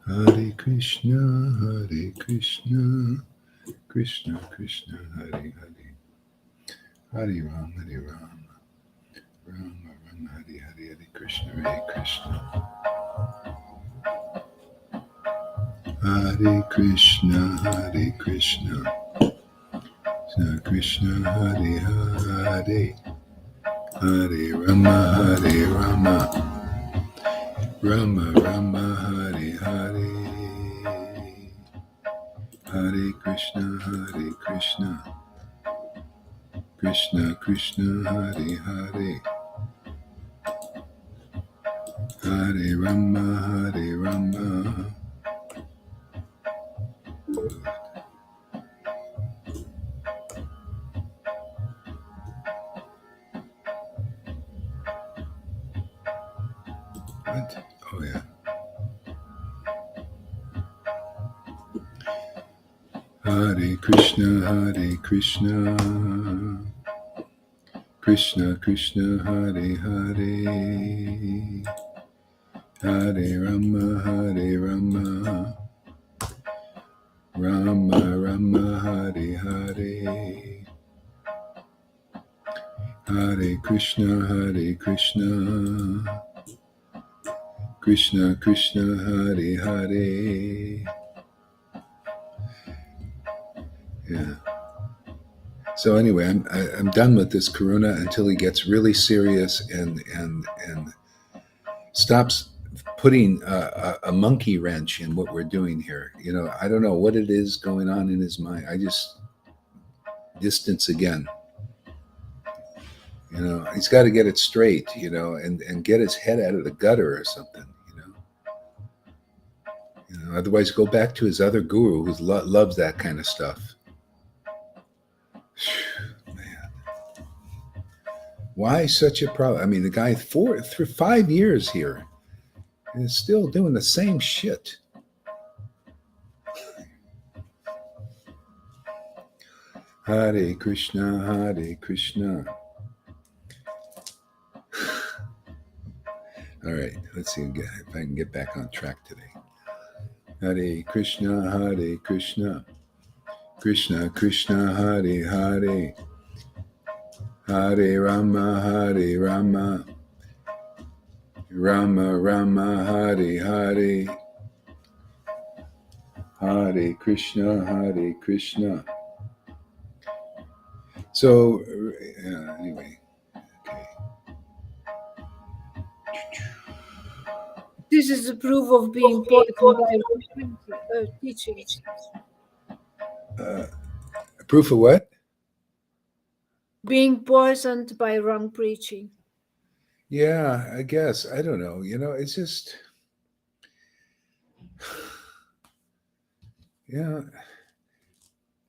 Hare Krishna, Hare Krishna, Krishna Krishna, Hare Hare, Hare Ram, Hare Ram, Rama Rama, Hare Hare, Hare Krishna, Hare Krishna, Hare Krishna, Hare Krishna, Krishna Krishna, Hare Hare, Hare Rama, Hare Rama, Rama Rama, Hare Hare, Hare Krishna, Hare Krishna, Krishna Krishna, Hare Hare, Hare Rama, Hare Rama. What? Oh yeah. Hare Krishna, Hare Krishna, Krishna Krishna, Hare Hare, Hare Rama, Hare Rama, Rama Rama, Hare Hare, Hare Krishna, Hare Krishna, Krishna Krishna, Hare Hare. Yeah. So anyway, I'm done with this Karuna until he gets really serious and stops putting a monkey wrench in what we're doing here. You know, I don't know what it is going on in his mind. I just distance again. You know, he's got to get it straight. You know, and get his head out of the gutter or something. You know, otherwise go back to his other guru who loves that kind of stuff. Man, why such a problem? I mean, the guy through 5 years here is still doing the same shit. Hare Krishna, Hare Krishna. All right, let's see if I can get back on track today. Hare Krishna, Hare Krishna, Krishna Krishna, Hare Hare, Hare Rama, Hare Rama, Rama Rama, Hare Hare, Hare Krishna, Hare Krishna. So, anyway, okay. This is a proof of being poisoned by teachings. Proof of what? Being poisoned by wrong preaching. Yeah, I guess. I don't know. You know, it's just, yeah.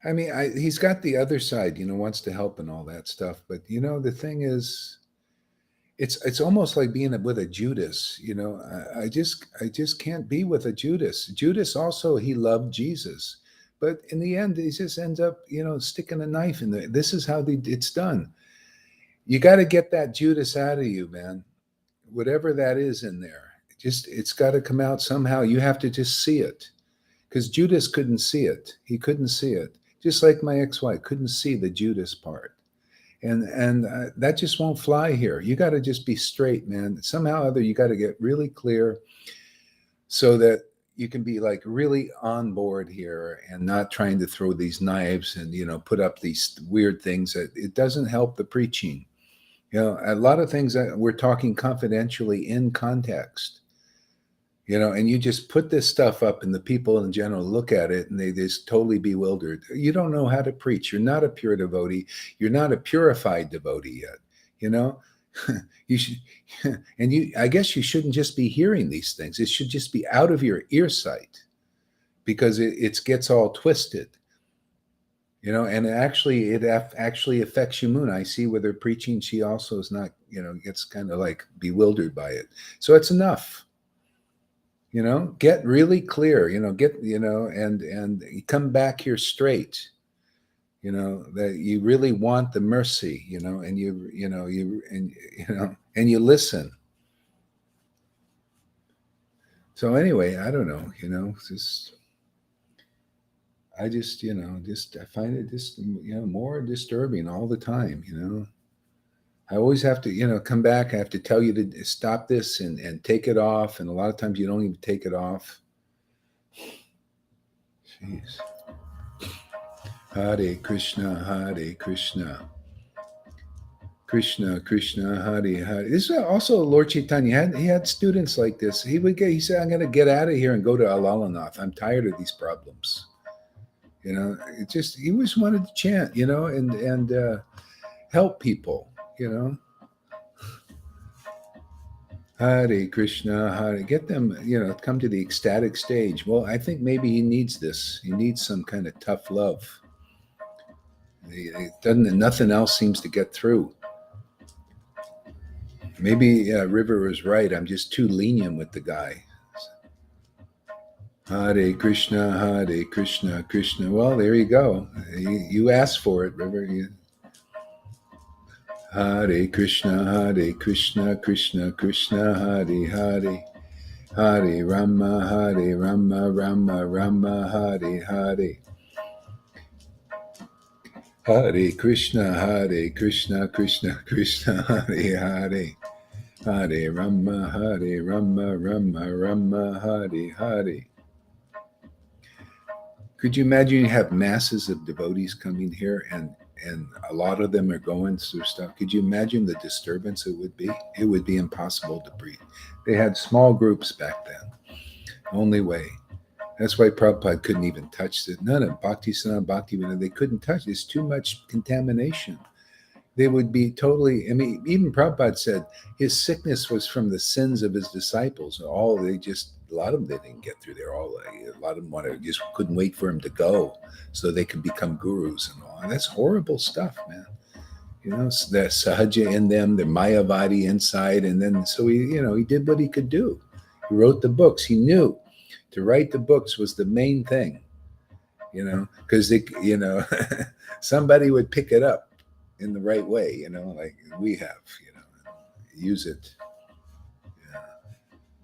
I mean, he's got the other side, you know, wants to help and all that stuff. But, you know, the thing is, it's almost like being with a Judas. You know, I just can't be with a Judas. Judas also, he loved Jesus, but in the end, he just ends up, you know, sticking a knife in there. This is how it's done. You got to get that Judas out of you, man. Whatever that is in there, it's got to come out somehow. You have to just see it, because Judas couldn't see it. He couldn't see it. Just like my ex-wife couldn't see the Judas part. And that just won't fly here. You got to just be straight, man. Somehow or other, you got to get really clear so that you can be like really on board here and not trying to throw these knives and, you know, put up these weird things that it doesn't help the preaching. You know, a lot of things that we're talking confidentially in context, you know, and you just put this stuff up and the people in general look at it and they just totally bewildered. You don't know how to preach. You're not a pure devotee. You're not a purified devotee yet, you know. You should, and I guess you shouldn't just be hearing these things. It should just be out of your ear sight, because it gets all twisted, you know. And it actually affects Yamuna. I see with her preaching, she also is not, you know, gets kind of like bewildered by it. So it's enough. You know, get really clear, you know, and come back here straight, you know, that you really want the mercy, you know, and you listen. So anyway, I don't know, I find it just, more disturbing all the time. I always have to, come back. I have to tell you to stop this and take it off. And a lot of times you don't even take it off. Jeez. Hare Krishna, Hare Krishna. Krishna, Krishna, Hare Hare. This is also Lord Chaitanya. He had students like this. He said, I'm going to get out of here and go to Alalanath. I'm tired of these problems. He always wanted to chant, and help people, Hare Krishna, Hare, get them, come to the ecstatic stage. Well, I think maybe he needs this. He needs some kind of tough love. Nothing else seems to get through. Maybe River was right. I'm just too lenient with the guy. Hare Krishna, Hare Krishna, Krishna. Well, there you go. You asked for it, River. Hare Krishna, Krishna Krishna, Hare Hare. Hare Rama, Rama Rama, Hare Hare. Hare Krishna, Krishna Krishna, Hare Hare. Hare Rama, Rama Rama, Hare Hare. Could you imagine you have masses of devotees coming here and a lot of them are going through stuff? Could you imagine the disturbance it would be? It would be impossible to breathe. They had small groups back then. Only way. That's why Prabhupada couldn't even touch it. None of Bhakti-Siddhanta, Bhakti-Vinaya, they couldn't touch it. It's too much contamination. They would be totally, even Prabhupada said his sickness was from the sins of his disciples. A lot of them they didn't get through there. A lot of them just couldn't wait for him to go so they could become gurus and all. And that's horrible stuff, man. The sahaja in them, the mayavadi inside. And then, so he did what he could do. He wrote the books. He knew to write the books was the main thing, because somebody would pick it up in the right way, like we have, use it. Yeah.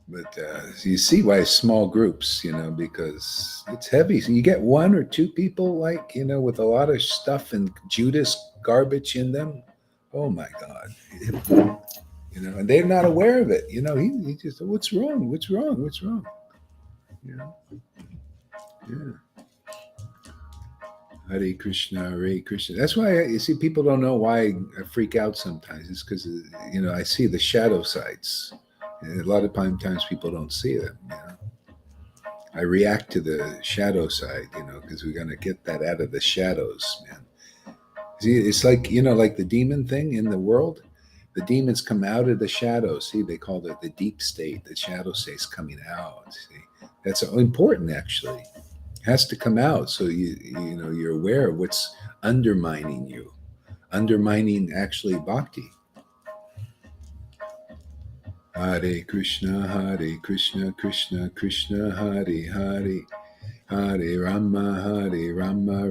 But you see why small groups, because it's heavy. So you get one or two people with a lot of stuff and Judas garbage in them. Oh my God. And they're not aware of it. He just, what's wrong? What's wrong? What's wrong? Yeah. Hare Krishna, Hare Krishna. That's why you see people don't know why I freak out sometimes. It's because I see the shadow sides. And a lot of times people don't see them. I react to the shadow side, because we're gonna get that out of the shadows, man. See, it's like like the demon thing in the world. The demons come out of the shadows. See, they call it the deep state. The shadow state's coming out. See, that's important actually. Has to come out so you're aware of what's undermining you, undermining actually bhakti. Hare Krishna, Krishna Krishna, Hare Hare. Hare Rama,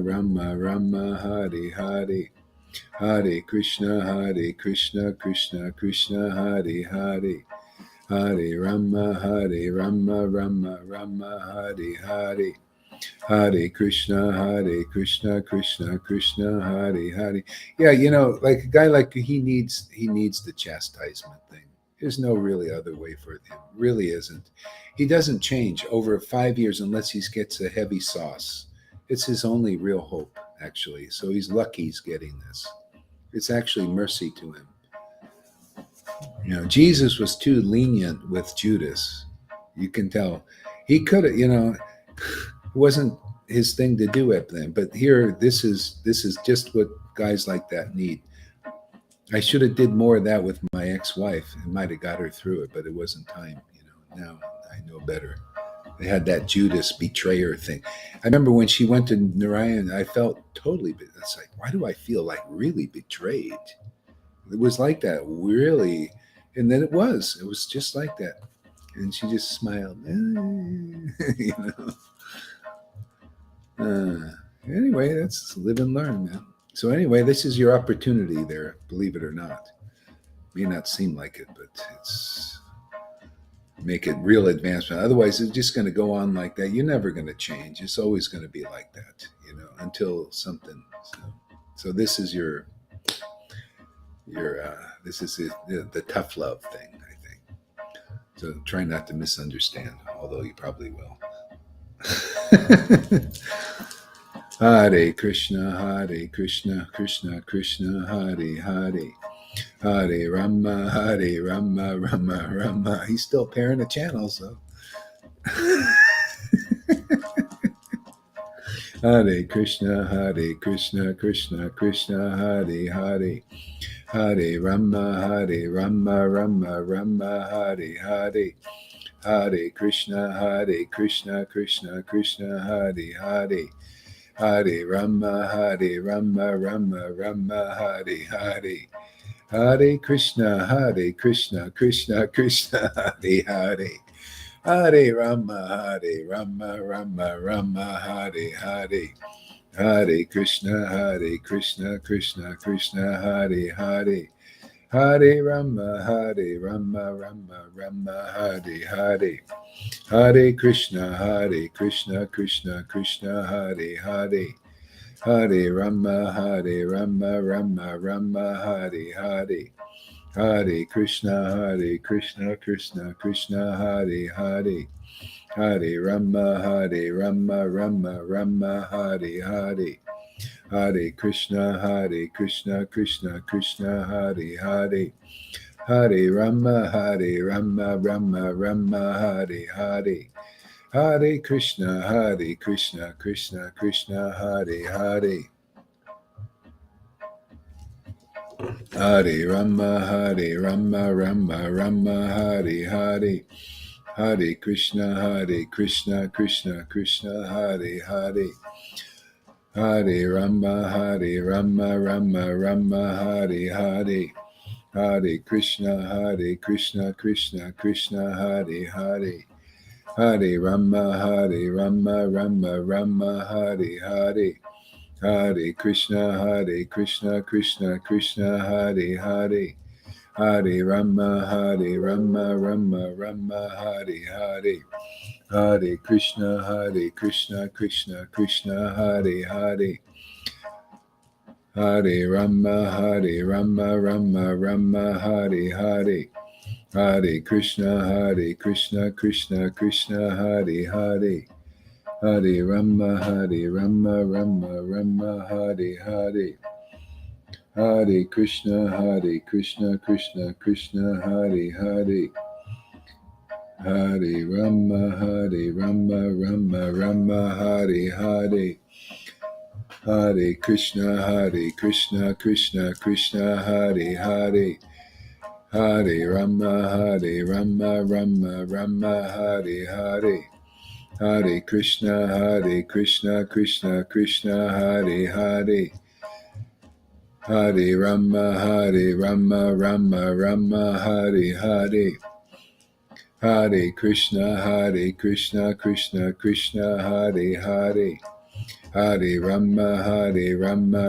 Rama Rama, Hare Hare. Hare Krishna, Krishna Krishna, Hare Hare. Hare Rama, Rama Rama, Hare Hare. Hare Krishna, Krishna Krishna, Hare Hare. Yeah, like a guy like he needs the chastisement thing. There's no really other way for him. Really isn't. He doesn't change over 5 years unless he gets a heavy sauce. It's his only real hope, actually. So he's lucky he's getting this. It's actually mercy to him. Jesus was too lenient with Judas. You can tell. He could have, it wasn't his thing to do it then. But here, this is just what guys like that need. I should have did more of that with my ex-wife. It might have got her through it, but it wasn't time. Now I know better. They had that Judas betrayer thing. I remember when she went to Narayan, I felt totally. It's like, why do I feel like really betrayed? It was like that, really. And then it was just like that. And she just smiled. Anyway, that's live and learn, man. So anyway, this is your opportunity there, believe it or not. May not seem like it, but make it real advancement. Otherwise, it's just going to go on like that. You're never going to change. It's always going to be like that, until something. So this is this is the tough love thing, I think. So try not to misunderstand, although you probably will. Hare Krishna, Krishna Krishna, Hare Hare. Hare Rama, Rama Rama. He's still pairing the channels, though. Hare Krishna, Krishna Krishna, Hare Hare. Hare Rama, Rama Rama, Hare Hare. Hare Krishna, Krishna Krishna, Hare Hare. Hare Rama, Rama Hare Hare. Hare Krishna, Krishna Krishna, Hare Hare. Hare Rama, Rama Hare Hare. Hare Krishna, Krishna Krishna, Hare Hare. Hare Rama, Rama Hare Hare. Hare Krishna, Krishna Krishna, Hare Hare. Hare Rama, Rama Hare Hare. Hare Krishna, Krishna Krishna, Hare Hare. Hare Rama, Rama Hare Hare. Hare Krishna, Krishna Krishna, Hare Hare. Hare Rama, Rama Hare Hare. Hare Krishna, Krishna Krishna, Hare Hare. Hare Rama, Rama Hare Hare. Hare Krishna, Krishna Krishna, Hare Hare. Hare Rama, Rama Hare Hare. Hare Krishna, Krishna Krishna, Hare Hare. Hare Rama, Rama Hare Hare. Hare Krishna, Krishna Krishna, Hare Hare. Hare Rama, Rama Hare Hare. Hare Krishna, Krishna Krishna, Hare Hare. Hare Rama, Rama Hare Hare. Hare Krishna, Krishna Krishna, Hare Hare. Hare Rama, Rama Hare Hare. Hare Krishna, Krishna Krishna, Hare Hare. Hare Rama, Rama Hare Hare. Hare Krishna, Krishna Krishna, Hare Hare. Hare Rama, Rama Hare Hare. Hare Krishna, Krishna Krishna, Hare Hare. Hare Rama, Rama Hare Hare. Hare Krishna, Krishna Krishna, Hare Hare. Hare Rama,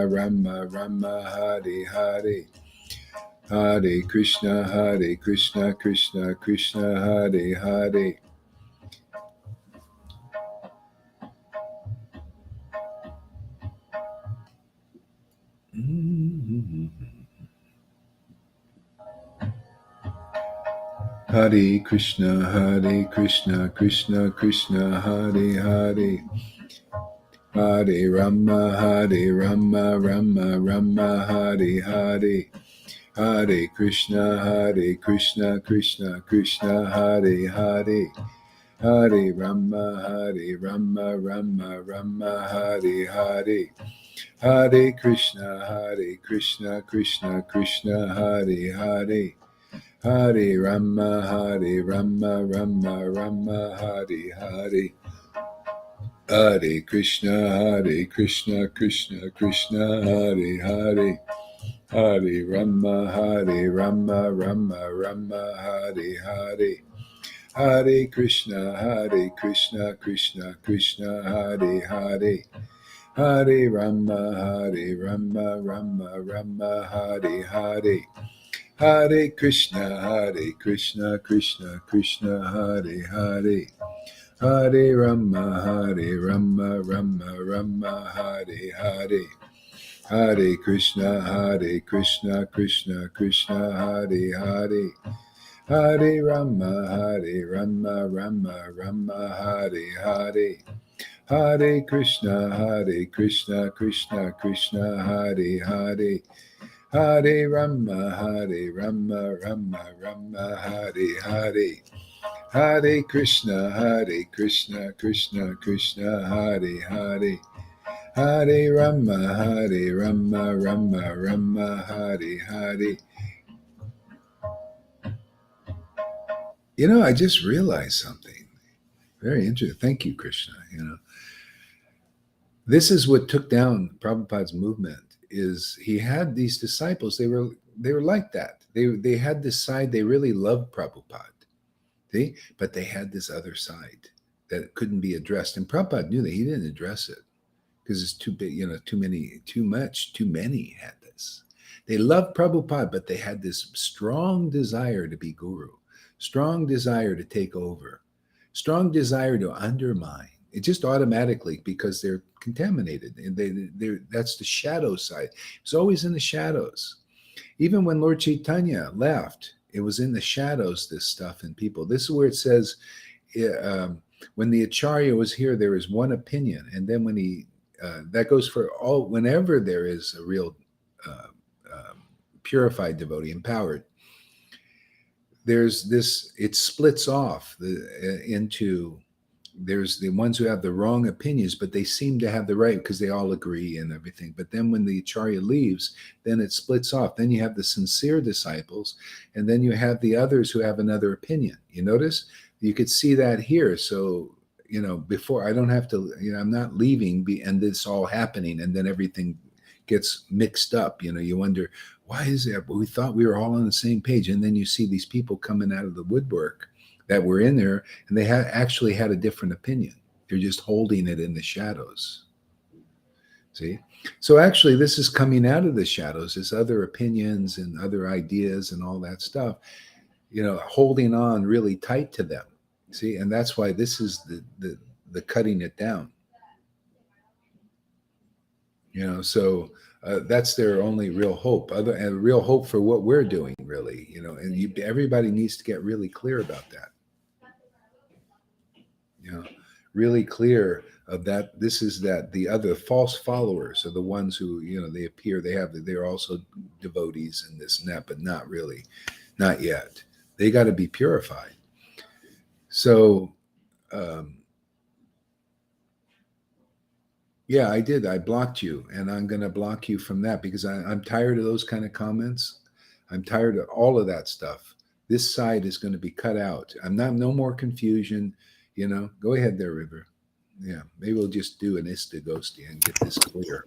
Rama Hare Hare. Hare Krishna, Krishna Krishna, Hare Hare. Hare Krishna, Krishna Krishna, Hare Hare. Hare Rama, Rama Hare Hare. Hare Krishna, Krishna Krishna, Hare Hare. Hare Rama, Rama Hare Hare. Hare Krishna, Krishna Krishna, Hare Hare. Hare Rama, Rama Hare Hare. Hare Krishna, Krishna Krishna, Hare Hare. Hare Rama, Rama Hare Hare. Hare Krishna, Krishna Krishna, Hare Hare. Hare Rama, Rama Hare Hare. Hare Krishna, Krishna Krishna, Hare Hare, Hare Rama, Rama, Hare Hare. Hare Krishna, Krishna Krishna, Hare Hare. Hare Rama, Rama, Hare Hare. Hare Krishna, Krishna, Hare Hare. Hare Rama, Rama, Hare Hare. Hare Krishna, Krishna, Hare Hare. Hare Rama, Rama, Hare Hare. You know, I just realized something very interesting. Thank you, Krishna. You know, this is what took down Prabhupada's movement. Is he had these disciples? They were like that. They had this side. They really loved Prabhupada. See, but they had this other side that couldn't be addressed, and Prabhupada knew that he didn't address it because it's too big. You know, too many had this. They loved Prabhupada, but they had this strong desire to be guru, strong desire to take over, strong desire to undermine. It just automatically because they're contaminated, and that's the shadow side. It's always in the shadows. Even when Lord Chaitanya left, it was in the shadows. This stuff in people. This is where it says, when the Acharya was here, there is one opinion, and then when he that goes for all. Whenever there is a real uh, purified devotee, empowered, there's this. It splits off into. There's the ones who have the wrong opinions, but they seem to have the right because they all agree and everything. But then when the Acharya leaves, then it splits off. Then you have the sincere disciples, and then you have the others who have another opinion. You notice? You could see that here. So, you know, before I don't have to, you know, I'm not leaving and this all happening, and then everything gets mixed up. You know, you wonder, why is that? But we thought we were all on the same page. And then you see these people coming out of the woodwork that were in there, and they actually had a different opinion. They're just holding it in the shadows. See? So actually, this is coming out of the shadows, this other opinions and other ideas and all that stuff, you know, holding on really tight to them. See? And that's why this is the cutting it down. You know, so that's their only real hope, and real hope for what we're doing, really. You know, and everybody needs to get really clear about that. You know, really clear of that. This is that the other false followers are the ones who, you know, they appear, they're also devotees and this and that, but not really, not yet. They got to be purified. So, um, yeah, I did. I blocked you, and I'm going to block you from that because I'm tired of those kind of comments. I'm tired of all of that stuff. This side is going to be cut out. I'm not, no more confusion. You know, go ahead there, River. Yeah, maybe we'll just do an Istagosti and get this clear.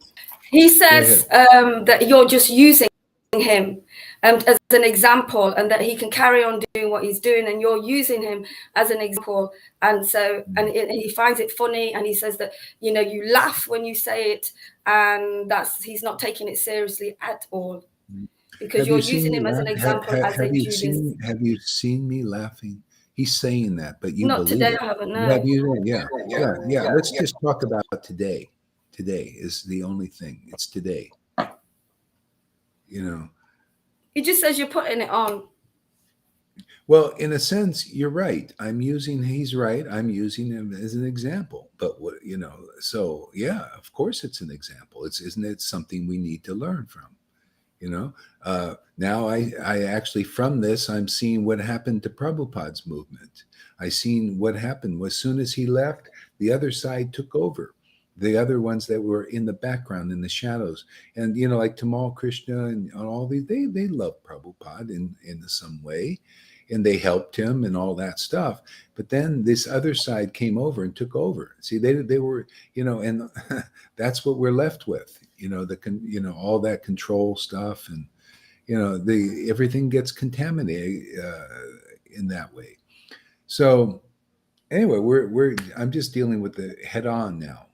He says that you're just using him as an example, and that he can carry on doing what he's doing, and you're using him as an example. And so, and he finds it funny, and he says that, you know, you laugh when you say it, and he's not taking it seriously at all, because you're using him as an example. Have you seen me laughing? He's saying that, but you not believe today. it. I haven't. No. Have you? Yeah. Let's just talk about today. Today is the only thing. It's today. You know. He just says you're putting it on. Well, in a sense, you're right. He's right. I'm using him as an example. But what, you know, so yeah, of course it's an example. Isn't it something we need to learn from? You know, now I actually, from this, I'm seeing what happened to Prabhupada's movement. I seen what happened. As soon as he left, the other side took over. The other ones that were in the background, in the shadows, and you know, like Tamal Krishna and all these, they love Prabhupada in some way, and they helped him and all that stuff. But then this other side came over and took over. See, they were, you know, and that's what we're left with. You know, all that control stuff, and you know, everything gets contaminated in that way. So anyway, I'm just dealing with the head on now,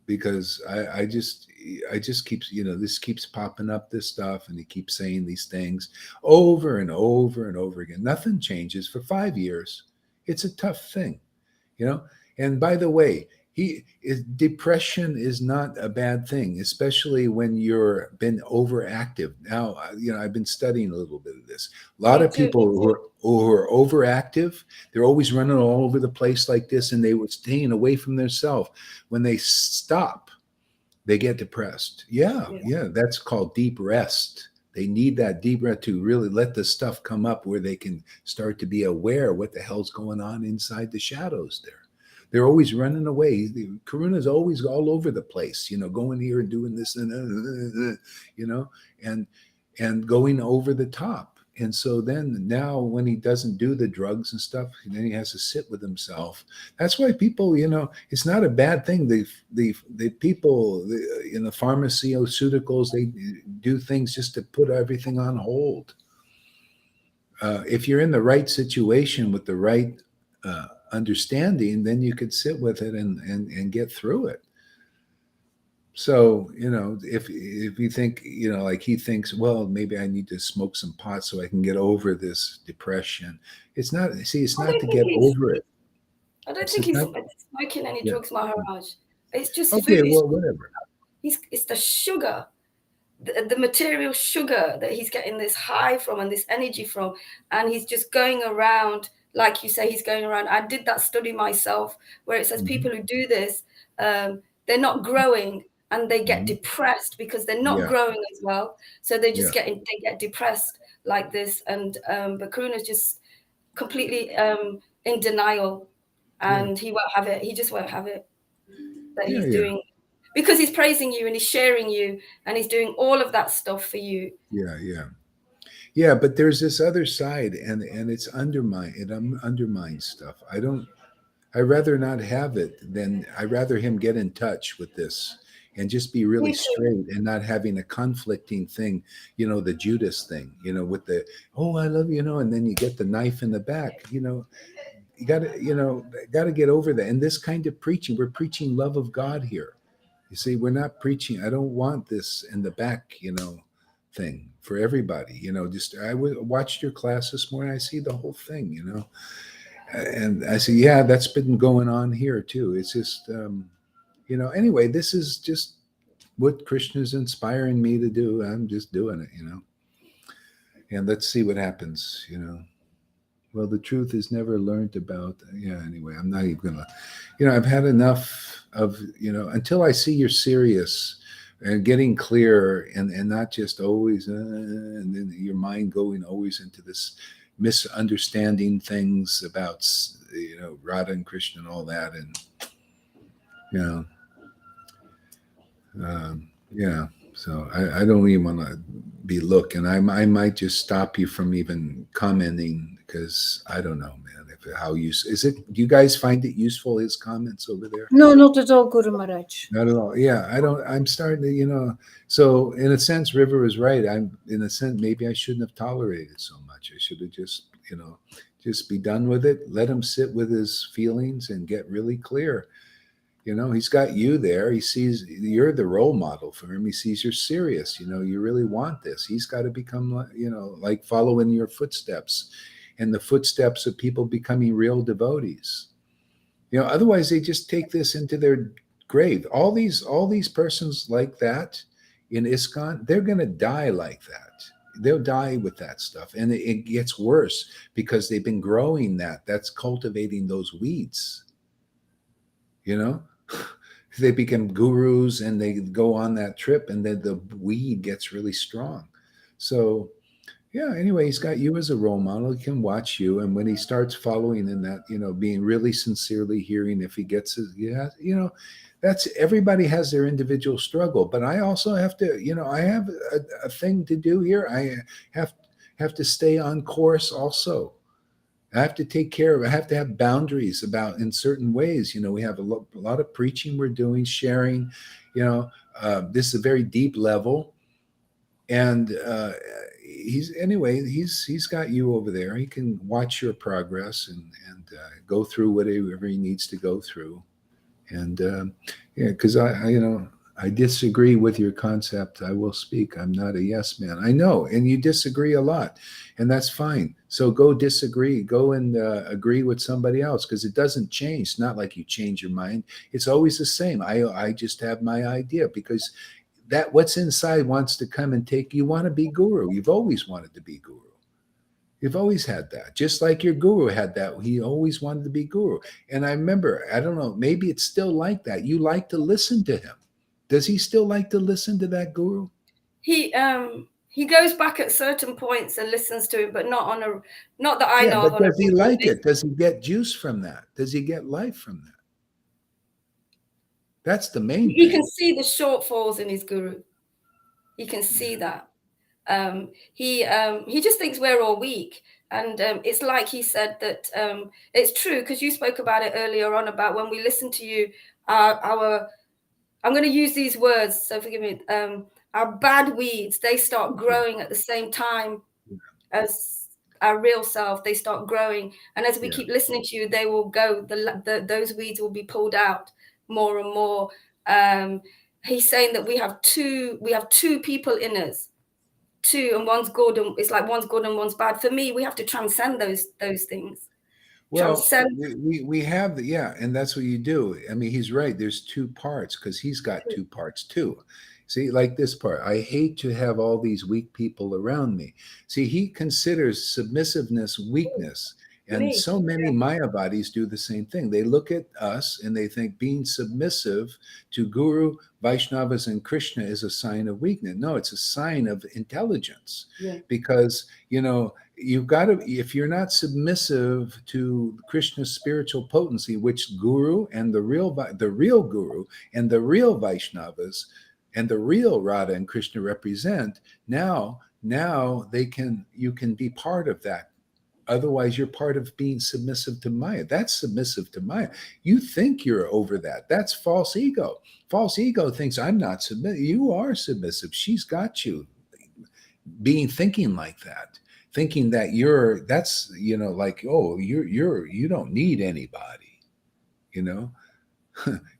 because I just, I just keeps, this keeps popping up, this stuff, and he keeps saying these things over and over and over again. Nothing changes for 5 years. It's a tough thing, you know. And by the way, depression is not a bad thing, especially when you're been overactive. Now, I've been studying a little bit of this. A lot Me of too. people who are overactive, they're always running all over the place like this, and they were staying away from themselves. When they stop, they get depressed. Yeah, that's called deep rest. They need that deep rest to really let the stuff come up where they can start to be aware what the hell's going on inside the shadows there. They're always running away. Karuna's always all over the place, going here and doing this and and going over the top. And so then now when he doesn't do the drugs and stuff, and then he has to sit with himself. That's why people, it's not a bad thing. The people in the pharmaceuticals, they do things just to put everything on hold. If you're in the right situation with the right understanding, then you could sit with it and get through it. So, if you think, like he thinks, well, maybe I need to smoke some pot so I can get over this depression. It's not to get over it. I don't It's think just he's not, smoking any yeah. drugs, Maharaj. It's just Okay, foolish. well, whatever. It's the sugar, the material sugar that he's getting this high from and this energy from, and he's just going around, like you say, he's going around. I did that study myself where it says people who do this, they're not growing and they get depressed because they're not Yeah, growing as well. So they yeah, get depressed like this. And but Karuna's just completely in denial, yeah, and he won't have it. He just won't have it that yeah, he's yeah, doing, because he's praising you and he's sharing you and he's doing all of that stuff for you. yeah. But there's this other side, and it's undermines stuff. I rather not have it than I rather him get in touch with this and just be really Me too. straight and not having a conflicting thing, the Judas thing, with the, oh, I love you, and then you get the knife in the back, you got to get over that. And this kind of preaching, we're preaching love of God here. You see, we're not preaching, I don't want this in the back, thing for everybody, just watched your class this morning. I see the whole thing, and I say, yeah, that's been going on here too. It's just, anyway, this is just what Krishna is inspiring me to do. I'm just doing it, and let's see what happens, Well, the truth is never learned about. Yeah, anyway, I'm not even gonna, I've had enough of, until I see you're serious and getting clear and not just always, and then your mind going always into this misunderstanding things about, Radha and Krishna and all that. And, you know, yeah. So I don't even want to be looking. I might just stop you from even commenting because I don't know, man. How is it? Do you guys find it useful, his comments over there? No, not at all, Guru Maharaj. Not at all. Yeah, I don't. I'm starting to, So in a sense, River was right. In a sense, maybe I shouldn't have tolerated so much. I should have just, just be done with it. Let him sit with his feelings and get really clear. He's got you there. He sees you're the role model for him. He sees you're serious. You really want this. He's got to become, like following your footsteps and the footsteps of people becoming real devotees. Otherwise they just take this into their grave. All these persons like that in ISKCON, they're going to die like that. They'll die with that stuff. And it gets worse because they've been growing that. That's cultivating those weeds. They become gurus and they go on that trip and then the weed gets really strong. So yeah, anyway, he's got you as a role model. He can watch you. And when he starts following in that, being really sincerely hearing if he gets his, that's everybody has their individual struggle. But I also have to, I have a thing to do here. I have to stay on course also. I have to take care of, I have to have boundaries about in certain ways. We have a lot of preaching we're doing, sharing, this is a very deep level. And he's got you over there. He can watch your progress and go through whatever he needs to go through. And yeah, because I I disagree with your concept. I will speak. I'm not a yes man. I know, and you disagree a lot, and that's fine. So go disagree. Go and agree with somebody else because it doesn't change. It's not like you change your mind. It's always the same. I just have my idea because that what's inside wants to come and take. You want to be guru. You've always wanted to be guru. You've always had that, just like your guru had that. He always wanted to be guru. And I remember, I don't know, maybe it's still like that. You like to listen to him. Does he still like to listen to that guru? He goes back at certain points and listens to him, but not that I Yeah, know but of on a does he regular like basis. it? Does he get juice from that? Does he get life from that? That's the main He thing. can see the shortfalls in his guru. He can see that. He just thinks we're all weak. And it's like he said that it's true, because you spoke about it earlier on about when we listen to you, our I'm going to use these words, so forgive me, our bad weeds, they start growing at the same time as our real self. They start growing. And as we keep listening to you, they will go, those weeds will be pulled out more and more. He's saying that we have two people in us. Two, and one's good, and it's like one's good and one's bad. For me, we have to transcend those things. Well, we have and that's what you do. I mean, he's right. There's two parts because he's got two parts too. See, like this part, I hate to have all these weak people around me. See, he considers submissiveness weakness. And Me. so many Mayavadis do the same thing. They look at us and they think being submissive to Guru, Vaishnavas, and Krishna is a sign of weakness. No, it's a sign of intelligence. Yeah. Because, you've got to, if you're not submissive to Krishna's spiritual potency, which Guru and the real Guru and the real Vaishnavas and the real Radha and Krishna represent, now you can be part of that. Otherwise, you're part of being submissive to Maya. That's submissive to Maya. You think you're over that. That's false ego. False ego thinks I'm not submissive. You are submissive. She's got you. Thinking like that, thinking that that's like, oh, you don't need anybody.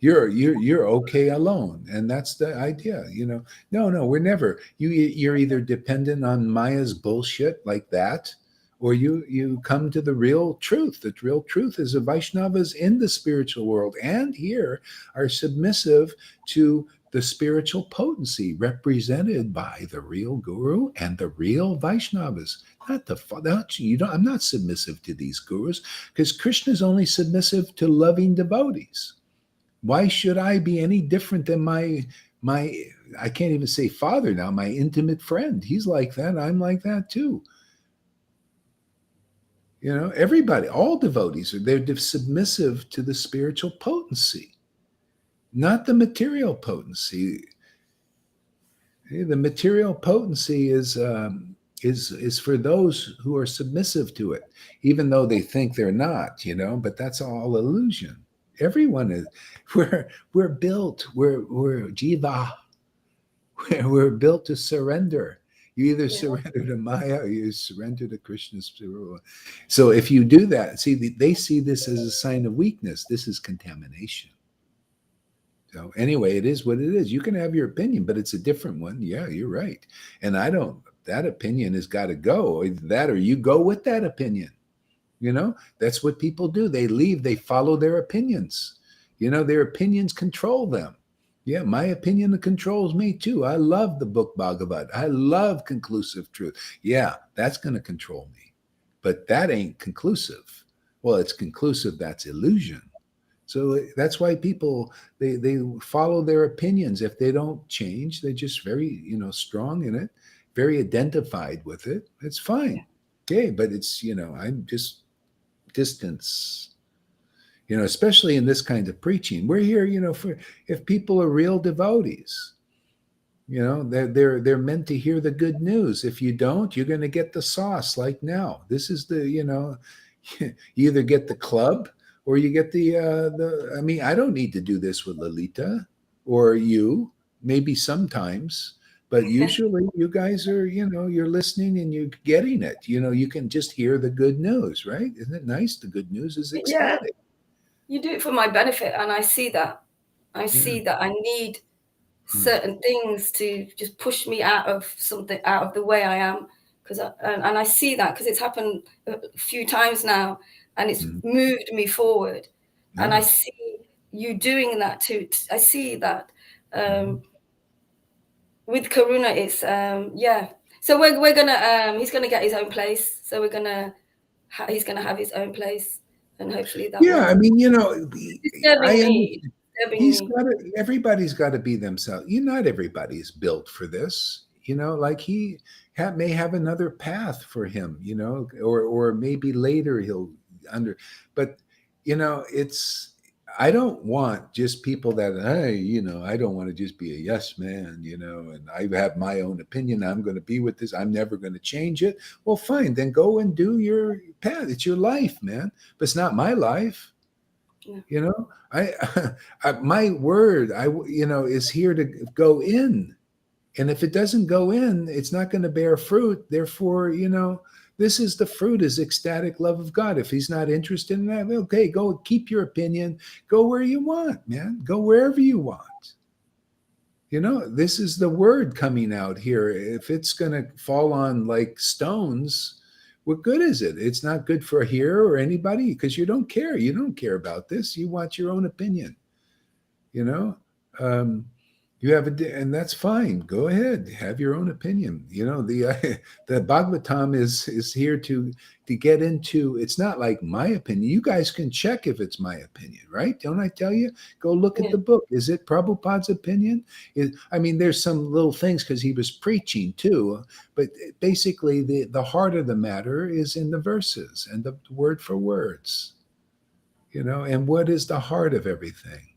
You're okay alone, and that's the idea. No, we're never. You're either dependent on Maya's bullshit like that, or you come to the real truth. The real truth is the Vaishnavas in the spiritual world and here are submissive to the spiritual potency represented by the real Guru and the real Vaishnavas. I'm not submissive to these gurus because Krishna is only submissive to loving devotees. Why should I be any different than my I can't even say father now, my intimate friend? He's like that. I'm like that too. Everybody, all devotees they're submissive to the spiritual potency, not the material potency. The material potency is for those who are submissive to it, even though they think they're not. But that's all illusion. Everyone is. We're built. We're jiva. We're built to surrender. You either surrender to Maya or you surrender to Krishna's spirit. So if you do that, they see this as a sign of weakness. This is contamination. So anyway, it is what it is. You can have your opinion, but it's a different one. Yeah, you're right. And that opinion has got to go. Either that or you go with that opinion. That's what people do. They leave, they follow their opinions. Their opinions control them. Yeah, my opinion controls me too. I love the book Bhagavad. I love conclusive truth. Yeah, that's going to control me. But that ain't conclusive. Well, it's conclusive. That's illusion. So that's why people, they follow their opinions. If they don't change, they're just very, strong in it, very identified with it. It's fine. Okay, but it's, I'm just distance. Especially in this kind of preaching. We're here, for if people are real devotees, they're meant to hear the good news. If you don't, you're going to get the sauce. Like now, this is the, you either get the club or you get the. I mean, I don't need to do this with Lalita or you. Maybe sometimes. But usually you guys are, you're listening and you're getting it. You can just hear the good news, right? Isn't it nice? The good news is ecstatic. Yeah. You do it for my benefit, and I see that. I see that I need certain things to just push me out of something, out of the way I am. And I see that because it's happened a few times now, and it's moved me forward. And I see you doing that too. I see that with Karuna, it's So we're gonna he's gonna get his own place. So he's gonna have his own place, and hopefully that will. I mean, Disturbing me. Everybody's got to be themselves. Not everybody's built for this. Like he may have another path for him. Or maybe later he'll but it's. I don't want just people that, hey, I don't want to just be a yes man, and I have my own opinion. I'm going to be with this. I'm never going to change it. Well, fine. Then go and do your path. It's your life, man. But it's not my life. Yeah. My word, is here to go in. And if it doesn't go in, it's not going to bear fruit. Therefore, this is the fruit, is ecstatic love of God. If he's not interested in that, okay, go keep your opinion. Go where you want, man. Go wherever you want. This is the word coming out here. If it's going to fall on like stones, what good is it? It's not good for here or anybody because you don't care. You don't care about this. You want your own opinion. You have and that's fine. Go ahead, have your own opinion. The Bhagavatam is here to get into. It's not like my opinion. You guys can check if it's my opinion, right? Don't I tell you? Go look at the book. Is it Prabhupada's opinion? There's some little things because he was preaching too, but basically the heart of the matter is in the verses and the word for words. And what is the heart of everything?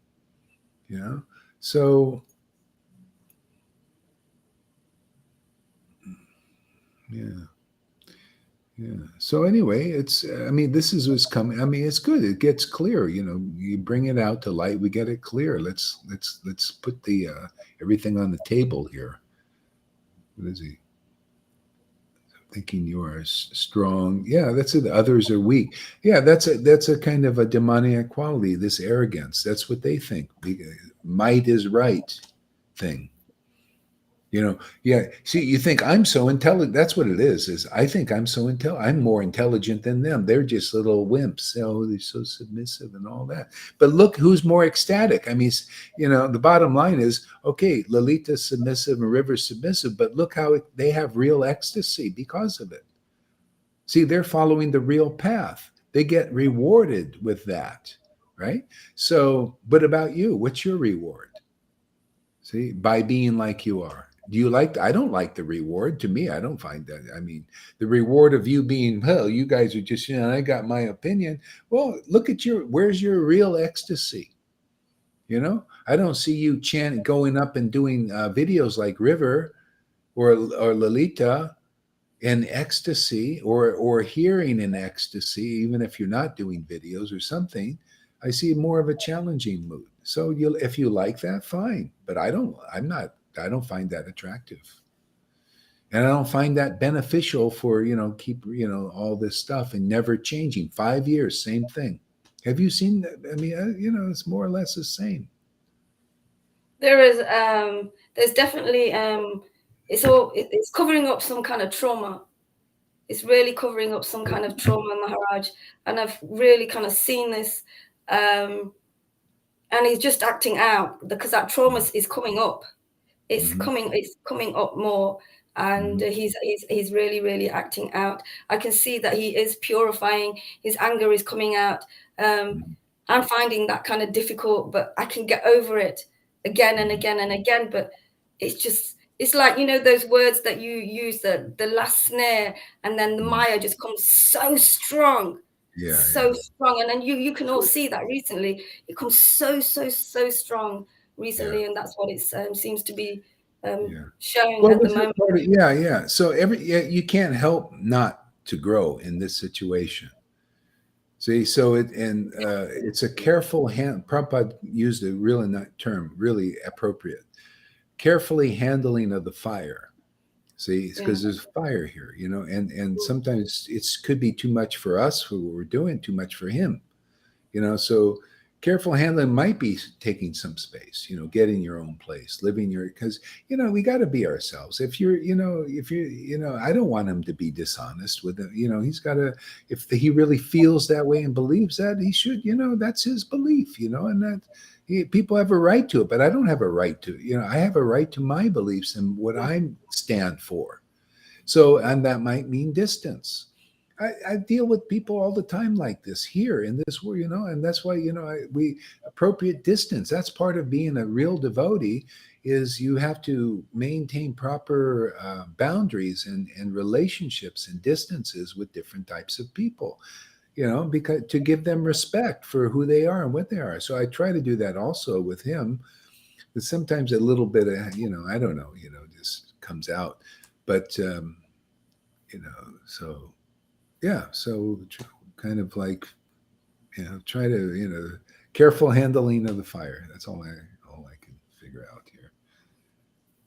So. Yeah. So anyway, this is what's coming. It's good. It gets clear. You bring it out to light. We get it clear. Let's put the everything on the table here. What is he? Thinking you are strong. Yeah, that's it. Others are weak. Yeah, that's a kind of a demoniac quality. This arrogance. That's what they think. Might is right thing. See, you think I'm so intelligent. That's what it is I think I'm so I'm more intelligent than them. They're just little wimps. They're so submissive and all that. But look who's more ecstatic. The bottom line is, okay, Lalita's submissive and River's submissive, but look how they have real ecstasy because of it. See, they're following the real path. They get rewarded with that, right? So, but about you, what's your reward? See, by being like you are. Do you I don't like the reward. To me, I don't find that. The reward of you being, you guys are just, I got my opinion. Well, look at where's your real ecstasy? I don't see you going up and doing videos like River or Lalita in ecstasy or hearing in ecstasy, even if you're not doing videos or something. I see more of a challenging mood. So if you like that, fine. But I don't find that attractive. And I don't find that beneficial for, keep, all this stuff and never changing. 5 years, same thing. Have you seen that? It's more or less the same. There is, there's definitely, it's covering up some kind of trauma. It's really covering up some kind of trauma, Maharaj. And I've really kind of seen this. And he's just acting out because that trauma is coming up. It's coming up more, and he's really, really acting out. I can see that he is purifying. His anger is coming out. I'm finding that kind of difficult, but I can get over it again and again and again. But it's like, those words that you use, the last snare, and then the Maya just comes so strong. So strong, and then you can all see that recently it comes so strong recently, and that's what it seems to be showing at the moment. So you can't help not to grow in this situation. See, so it's a careful Prabhupada used a really term, really appropriate, carefully handling of the fire. See, because there's fire here, and sometimes it could be too much for us, who we're doing, too much for him, so careful handling might be taking some space, getting your own place, living your, because, we got to be ourselves. If you're, I don't want him to be dishonest with it. He's got to, if he really feels that way and believes that, he should, that's his belief, and that people have a right to it, but I don't have a right to, I have a right to my beliefs and what I stand for. So, and that might mean distance. I deal with people all the time like this here in this world, and that's why, we appropriate distance. That's part of being a real devotee is you have to maintain proper boundaries and relationships and distances with different types of people, because to give them respect for who they are and what they are. So I try to do that also with him, but sometimes a little bit of, I don't know, just comes out, but, so yeah, so kind of like, try to, careful handling of the fire. That's all I can figure out here.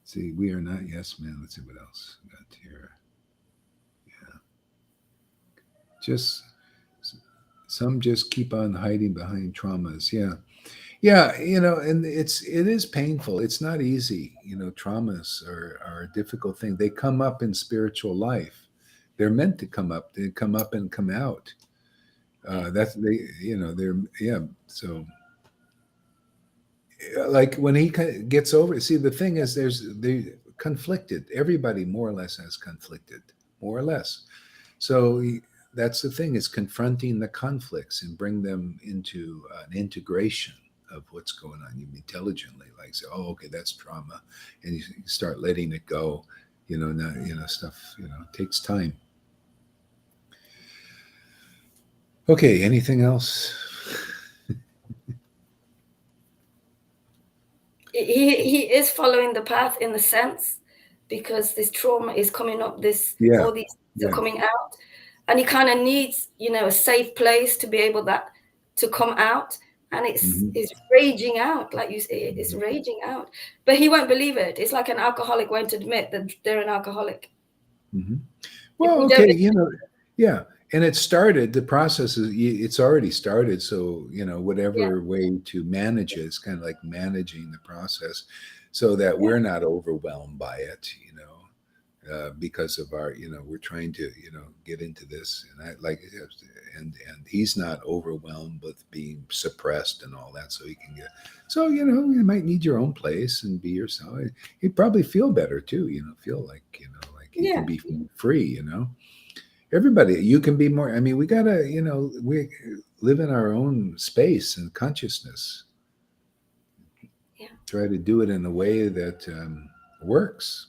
See, we are not yes man. Let's see what else we got here. Yeah, just some just keep on hiding behind traumas. Yeah, and it is painful. It's not easy. Traumas are a difficult thing. They come up in spiritual life. They're meant to come up. They come up and come out. That's they're So like when he gets over, see, the thing is, they conflicted. Everybody more or less has conflicted, more or less. So that's the thing, is confronting the conflicts and bring them into an integration of what's going on. You intelligently, like, say, oh, okay, that's trauma, and you start letting it go. Stuff. Takes time. Okay, anything else? He is following the path in the sense, because this trauma is coming up, all these things are coming out, and he kind of needs, a safe place to be able to come out, and it's raging out, like you say, it's raging out, but he won't believe it. It's like an alcoholic won't admit that they're an alcoholic. Well, okay, yeah. And it started, the process it's already started. So, whatever way to manage it, it's kind of like managing the process so that we're not overwhelmed by it, because of our, we're trying to, get into this, and he's not overwhelmed with being suppressed and all that. So he can so, you might need your own place and be yourself. He'd probably feel better too, feel like, like he can be free, Everybody, you can be more. I mean, we gotta, we live in our own space and consciousness. Yeah. Try to do it in a way that works.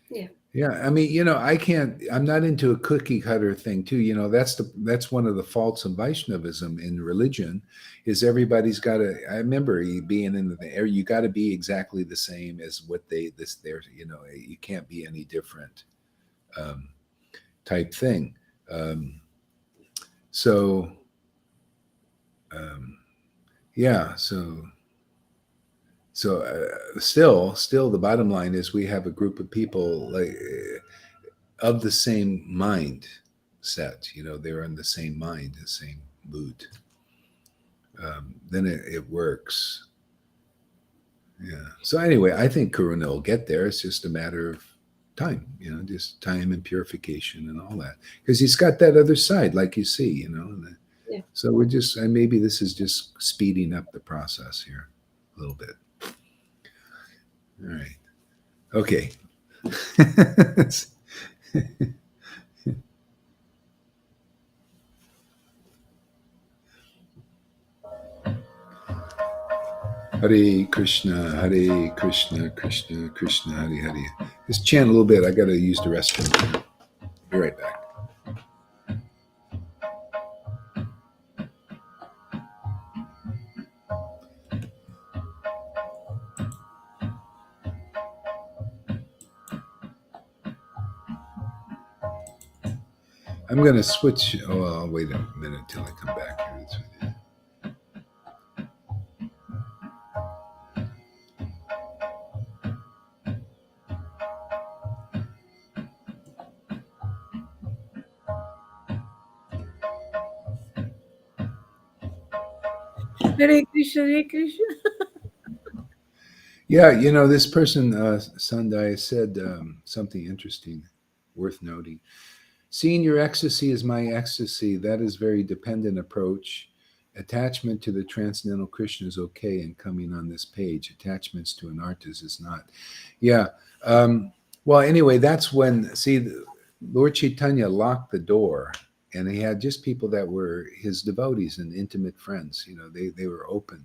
Yeah. I mean, I'm not into a cookie cutter thing too. That's one of the faults of Vaishnavism in religion, is everybody's got to. I remember being in the air. You got to be exactly the same as what you can't be any different. Type thing. So still the bottom line is we have a group of people like of the same mind set, they're in the same mind, the same mood. Then it works. Yeah. So anyway, I think Karuna will get there. It's just a matter of time, just time and purification and all that, because he's got that other side, like you see, So we're just, and maybe this is just speeding up the process here a little bit. All right. Okay. Hare Krishna, Krishna Krishna, Hare Hare. Just chant a little bit. I got to use the restroom. Be right back. I'm going to switch. Oh, I'll wait a minute till I come back here. Hare Krishna, Hare Krishna. Yeah, this person, Sandai, said something interesting, worth noting. Seeing your ecstasy as my ecstasy, that is very dependent approach. Attachment to the transcendental Krishna is okay, and coming on this page, attachments to an artist is not. Yeah. Well, anyway, that's when, Lord Chaitanya locked the door, and he had just people that were his devotees and intimate friends. They were open,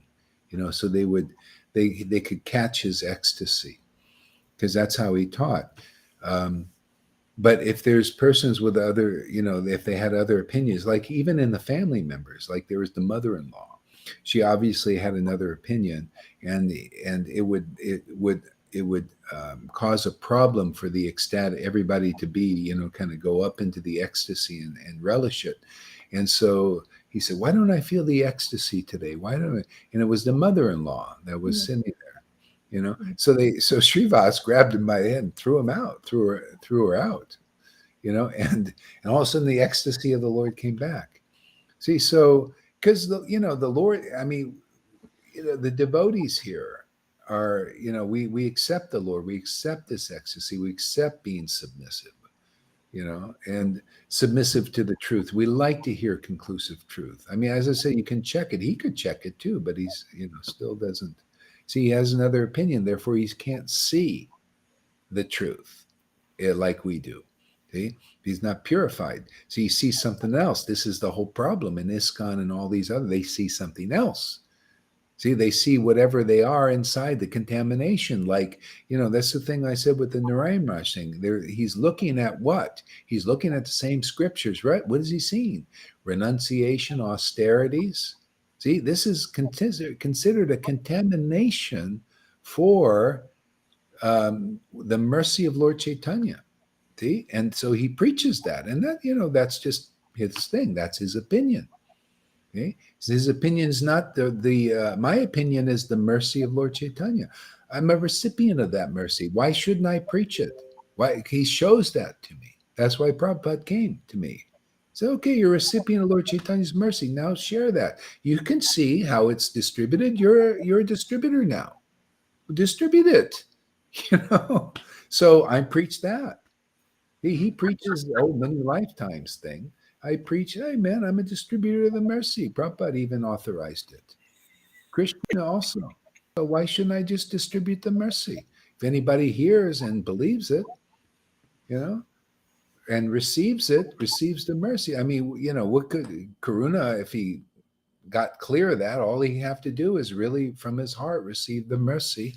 so they could catch his ecstasy, because that's how he taught. But if there's persons with other, if they had other opinions, like even in the family members, like there was the mother-in-law, she obviously had another opinion, and it would cause a problem for the ecstatic, everybody to be, kind of go up into the ecstasy and relish it. And so he said, why don't I feel the ecstasy today? Why don't I? And it was the mother-in-law that was sitting there. So Srivas grabbed him by the head and threw him out, threw her out, and all of a sudden the ecstasy of the Lord came back. See, so because the Lord, I mean, the devotees here are, we accept the Lord, we accept this ecstasy, we accept being submissive, and submissive to the truth. We like to hear conclusive truth. I mean, as I say, you can check it. He could check it too, but he's, still doesn't. See, he has another opinion, therefore he can't see the truth like we do. See, he's not purified. So he sees something else. This is the whole problem in ISKCON and all these other. They see something else. See, they see whatever they are inside, the contamination. Like, that's the thing I said with the Narayan Raj thing. He's looking at what? He's looking at the same scriptures, right? What is he seeing? Renunciation, austerities. See, this is considered a contamination for the mercy of Lord Chaitanya. See? And so he preaches that. And that, that's just his thing. That's his opinion. Okay? His opinion is not my opinion is the mercy of Lord Chaitanya. I'm a recipient of that mercy. Why shouldn't I preach it? Why? He shows that to me. That's why Prabhupada came to me. So, okay, you're a recipient of Lord Chaitanya's mercy. Now share that. You can see how it's distributed. You're a distributor now. Distribute it. So I preach that. He preaches the old many lifetimes thing. I preach, hey man, I'm a distributor of the mercy. Prabhupada even authorized it. Krishna also. So why shouldn't I just distribute the mercy? If anybody hears and believes it, and receives the mercy. I mean, what could Karuna, if he got clear of that, all he have to do is really from his heart receive the mercy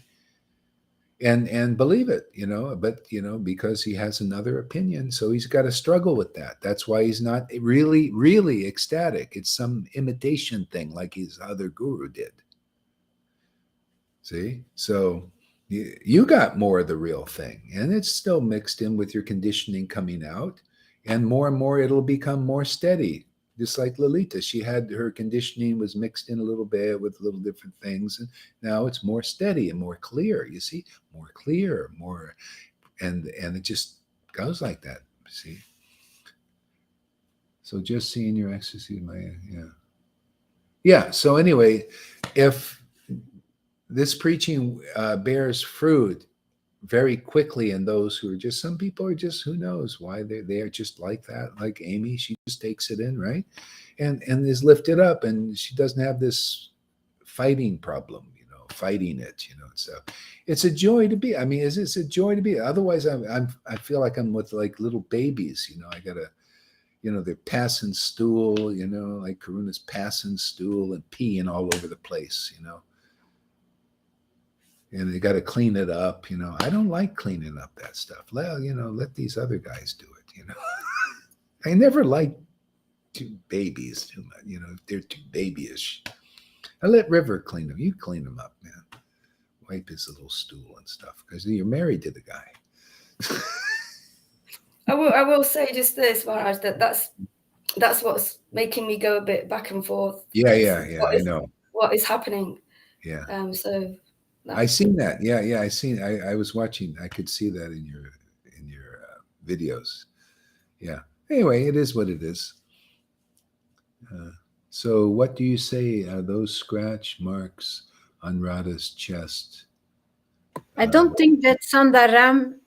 and believe it, but because he has another opinion, so he's got to struggle with that. That's why he's not really ecstatic. It's some imitation thing like his other guru did. See, so you got more of the real thing, and it's still mixed in with your conditioning coming out, and more it'll become more steady. Just like Lalita, she had her conditioning was mixed in a little bit with little different things, and now it's more steady and more clear. You see, more clear, more, and it just goes like that. See, so just seeing your ecstasy, yeah. So anyway, if this preaching bears fruit very quickly in those who are just, some people are just, who knows why they are just like that, like Amy, she just takes it in, right, and is lifted up, and she doesn't have this fighting problem, fighting it, so it's a joy to be. I mean, it's a joy to be. Otherwise, I feel like I'm with like little babies, I gotta, they're passing stool, like Karuna's passing stool and peeing all over the place, and they got to clean it up. I don't like cleaning up that stuff. Well, let these other guys do it. I never liked babies too much. They're too babyish. I let River clean them. You clean them up, man. Wipe his little stool and stuff, because you're married to the guy. I will say just this, Maharaj, that's what's making me go a bit back and forth. Yeah. I know what is happening. Yeah. So I seen that. Yeah. I was watching. I could see that in your videos. Yeah. Anyway, it is what it is. So what do you say are those scratch marks on Radha's chest? I don't think that Sandaram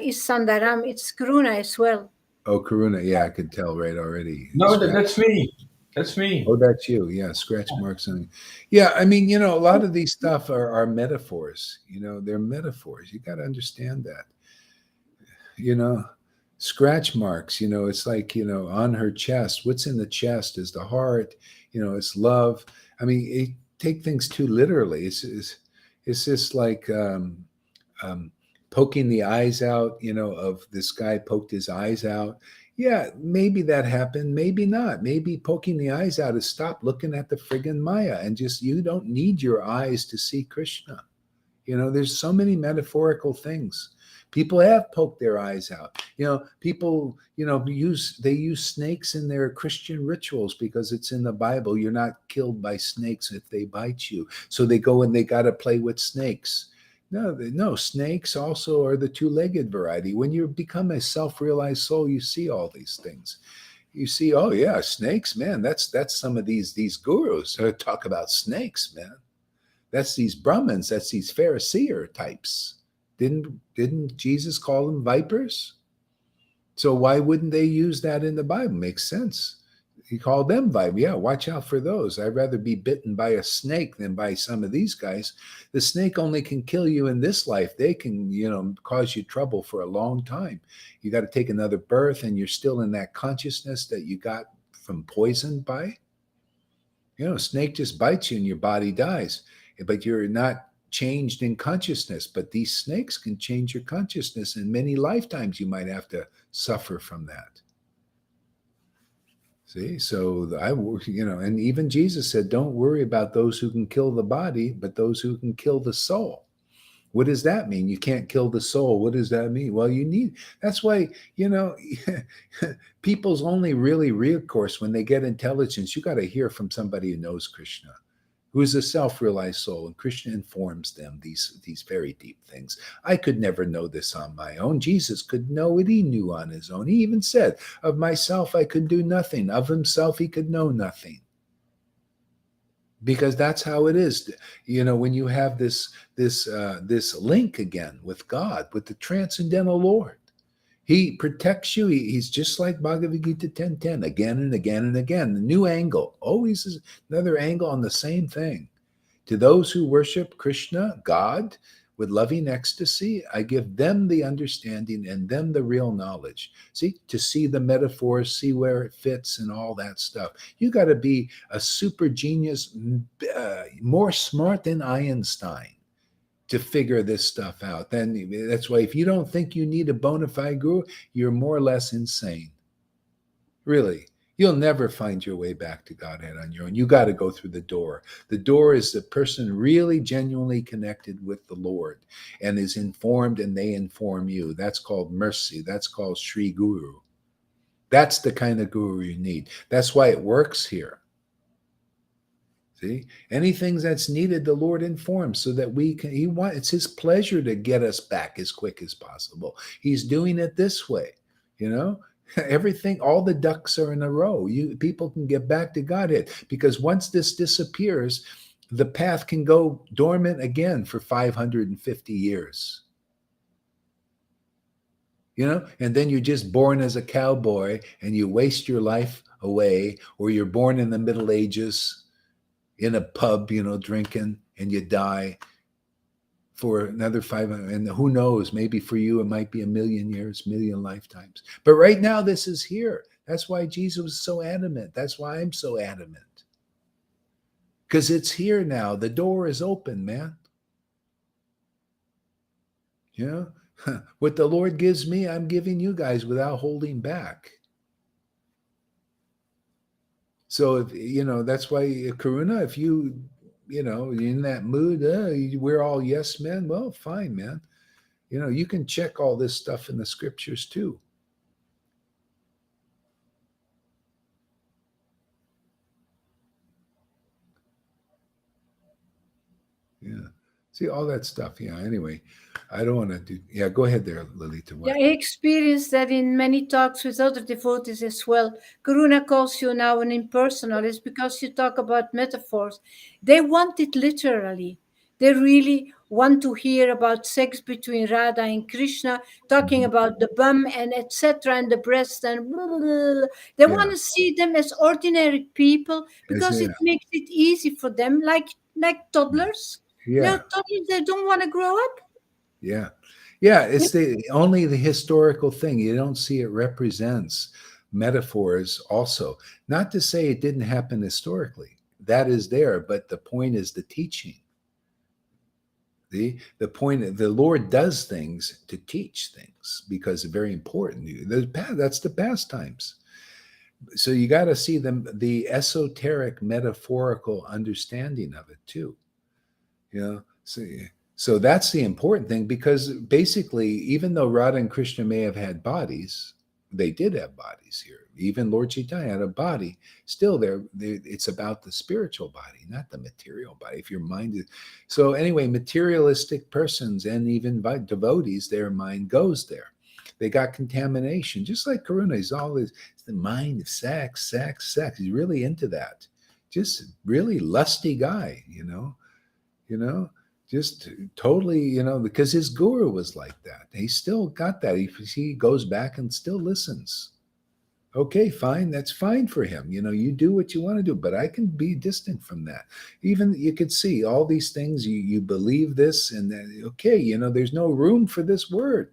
is Sandaram. It's Karuna as well. Oh, Karuna. Yeah, I could tell right already. No, that's me. That's me. Oh, that's you. Yeah, scratch marks on. Yeah, I mean, a lot of these stuff are metaphors. They're metaphors. You got to understand that. Scratch marks. It's like on her chest. What's in the chest is the heart. It's love. I mean, take things too literally. It's just like poking the eyes out. Of this guy poked his eyes out. Yeah, maybe that happened, maybe not. Maybe poking the eyes out is stop looking at the friggin' Maya and just you don't need your eyes to see Krishna. There's so many metaphorical things. People have poked their eyes out. People, use snakes in their Christian rituals because it's in the Bible. You're not killed by snakes if they bite you. So they go and they got to play with snakes. No, snakes also are the two-legged variety. When you become a self-realized soul, you see all these things. You see, oh yeah, snakes, man. That's some of these gurus talk about snakes, man. That's these Brahmins. That's these Pharisee types. Didn't Jesus call them vipers? So why wouldn't they use that in the Bible? Makes sense. He called them vipers. Yeah, watch out for those. I'd rather be bitten by a snake than by some of these guys. The snake only can kill you in this life. They can, cause you trouble for a long time. You got to take another birth, and you're still in that consciousness that you got from poison by. A snake just bites you and your body dies, but you're not changed in consciousness. But these snakes can change your consciousness, and many lifetimes you might have to suffer from that. See, so and even Jesus said, don't worry about those who can kill the body, but those who can kill the soul. What does that mean? You can't kill the soul. What does that mean? Well, that's why, people's only really recourse when they get intelligence, you got to hear from somebody who knows Krishna, who is a self-realized soul, and Krishna informs them these very deep things. I could never know this on my own. Jesus could know it. He knew on his own. He even said, of myself, I could do nothing. Of himself, he could know nothing. Because that's how it is. When you have this link again with God, with the transcendental Lord, he protects you. He's just like Bhagavad Gita 10:10, again and again and again. A new angle, always is another angle on the same thing. To those who worship Krishna, God, with loving ecstasy, I give them the understanding and them the real knowledge. See, to see the metaphors, see where it fits and all that stuff. You got to be a super genius, more smart than Einstein to figure this stuff out. Then that's why if you don't think you need a bona fide guru, you're more or less insane. Really. You'll never find your way back to Godhead on your own. You got to go through the door. The door is the person really genuinely connected with the Lord and is informed, and they inform you. That's called mercy. That's called Sri Guru. That's the kind of guru you need. That's why it works here. See, anything that's needed, the Lord informs so that we can. It's His pleasure to get us back as quick as possible. He's doing it this way, Everything, all the ducks are in a row. People can get back to Godhead because once this disappears, the path can go dormant again for 550 years. And then you're just born as a cowboy and you waste your life away, or you're born in the Middle Ages in a pub, drinking, and you die for another 500, and who knows, maybe for you it might be 1,000,000 years, 1,000,000 lifetimes. But right now this is here. That's why Jesus was so adamant. That's why I'm so adamant. Because it's here now. The door is open, man. What the Lord gives me, I'm giving you guys without holding back. So if that's why, Karuna, if you're in that mood, we're all yes men. Well, fine, man. You can check all this stuff in the scriptures too. Yeah. See all that stuff. Yeah. Anyway, I don't want to do. Yeah, go ahead there, Lolita. Yeah, What? I experienced that in many talks with other devotees as well. Karuna calls you now an impersonal. It's because you talk about metaphors. They want it literally. They really want to hear about sex between Radha and Krishna, talking Mhm. about the bum and etc. and the breast and blah, blah, blah. They Yeah. want to see them as ordinary people because Yeah. it makes it easy for them, like toddlers. Yeah. Toddlers, they don't want to grow up. Yeah. Yeah. It's the only the historical thing. You don't see it represents metaphors also. Not to say it didn't happen historically. That is there, but the point is the teaching. The point the Lord does things to teach things because they're very important. That's the pastimes. So you got to see the esoteric metaphorical understanding of it too. You know, so that's the important thing because basically, even though Radha and Krishna may have had bodies, they did have bodies here. Even Lord Chaitanya had a body. Still, it's about the spiritual body, not the material body. If your mind is so, anyway, materialistic persons and even devotees, their mind goes there. They got contamination, just like Karuna. He's always it's the mind of sex, sex, sex. He's really into that. Just really lusty guy, you know, just totally, because his guru was like that. He still got that. He goes back and still listens. Okay, fine. That's fine for him. You do what you want to do, but I can be distant from that. Even you could see all these things. You believe this, and then okay, there's no room for this word.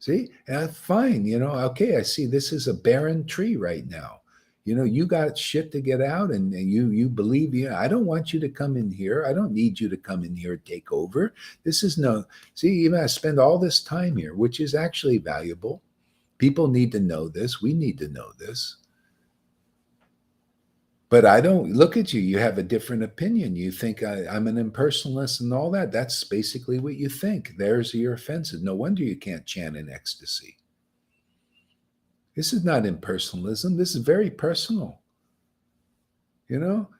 See, fine. Okay, I see this is a barren tree right now. You got shit to get out, and you believe. Yeah, I don't want you to come in here. I don't need you to come in here and take over. This is no. See, even I spend all this time here, which is actually valuable. People need to know this. We need to know this. But I don't look at you. You have a different opinion. You think I'm an impersonalist and all that. That's basically what you think. There's your offenses. No wonder you can't chant in ecstasy. This is not impersonalism. This is very personal.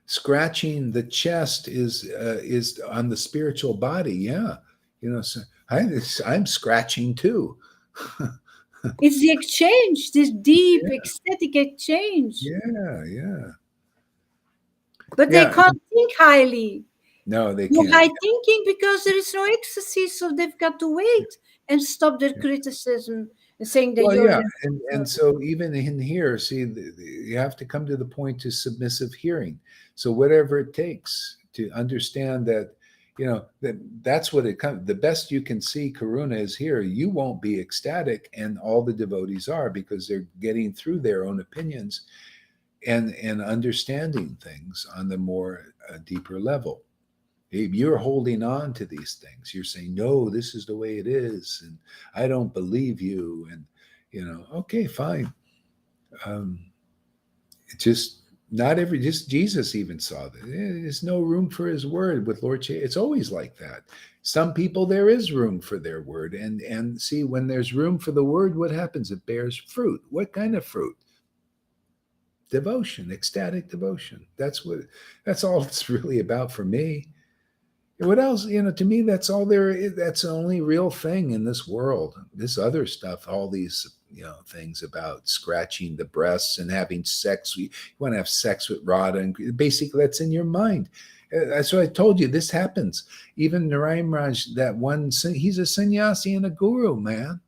Scratching the chest is on the spiritual body. Yeah, so I'm scratching too. It's the exchange, this deep, Yeah. ecstatic exchange. Yeah. But they can't think highly. No, they No can't. high thinking because there is no ecstasy, so they've got to wait and stop their criticism and saying that Well, you're yeah, and so even in here, see, you have to come to the point to submissive hearing. So whatever it takes to understand that, that's what it comes. The best you can see, Karuna is here. You won't be ecstatic, and all the devotees are because they're getting through their own opinions and understanding things on the more deeper level. You're holding on to these things. You're saying, no, this is the way it is, and I don't believe you. And okay, fine. Just not just Jesus even saw that. There's no room for his word with Lord. It's always like that. Some people there is room for their word, and see when there's room for the word, what happens? It bears fruit. What kind of fruit? Devotion, ecstatic devotion. That's all it's really about for me. What else? To me, that's all there is. That's the only real thing in this world. This other stuff, all these, things about scratching the breasts and having sex. You want to have sex with Radha, and basically that's in your mind. That's what I told you. This happens. Even Narayan Raj, that one, he's a sannyasi and a guru, man.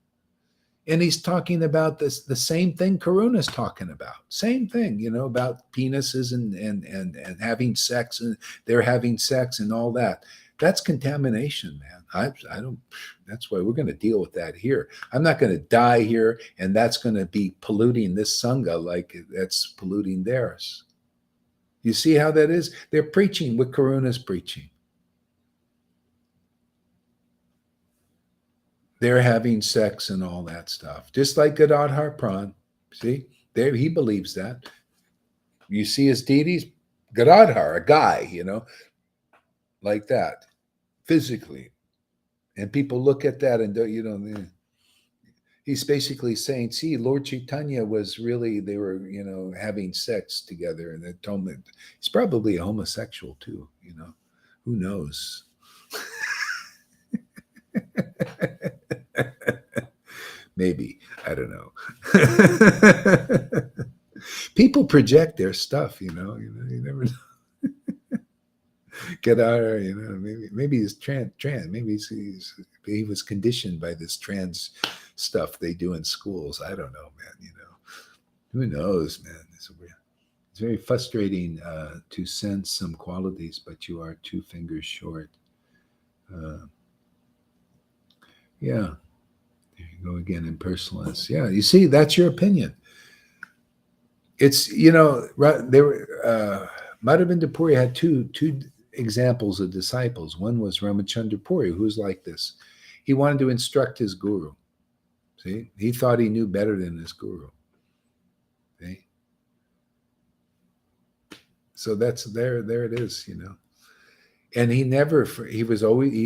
And he's talking about this, the same thing Karuna's talking about. Same thing, about penises and having sex, and they're having sex and all that. That's contamination, man. I don't. That's why we're going to deal with that here. I'm not going to die here, and that's going to be polluting this sangha like that's polluting theirs. You see how that is? They're preaching what Karuna's preaching. They're having sex and all that stuff, just like Gadadhar Pran. See, there he believes that. You see his deities, Gadadhar, a guy, like that, physically, and people look at that and he's basically saying, "See, Lord Chaitanya was really they were, having sex together," and atonement. He's probably a homosexual too, Who knows? Maybe. I don't know. People project their stuff, you never know. Get out of, maybe he's trans, maybe he was conditioned by this trans stuff they do in schools. I don't know, man, who knows, man. It's very frustrating to sense some qualities, but you are 2 fingers short. Yeah. There you go again, impersonalists. Yeah, you see, that's your opinion. It's, Madhavendra Puri had two examples of disciples. One was Ramachandra Puri, who's like this. He wanted to instruct his guru. See, he thought he knew better than his guru. See? So that's there it is, And he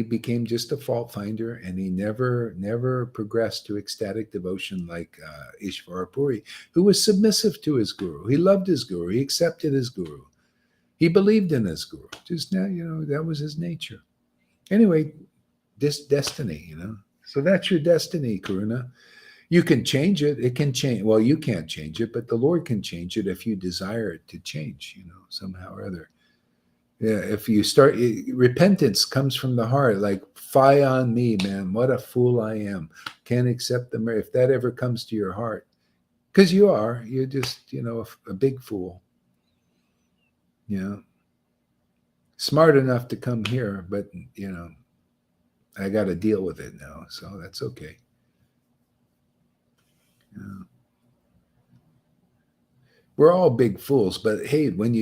became just a fault finder, and he never progressed to ecstatic devotion like Ishvara Puri, who was submissive to his guru. He loved his guru. He accepted his guru. He believed in his guru. Just now, that was his nature. Anyway, this destiny, So that's your destiny, Karuna. You can change it. It can change. Well, you can't change it, but the Lord can change it if you desire it to change, somehow or other. Yeah, if you start, repentance comes from the heart, like, fie on me, man, what a fool I am. Can't accept the merit. If that ever comes to your heart, because you're just, a big fool. Smart enough to come here, but, I got to deal with it now, so that's okay. We're all big fools, but hey, when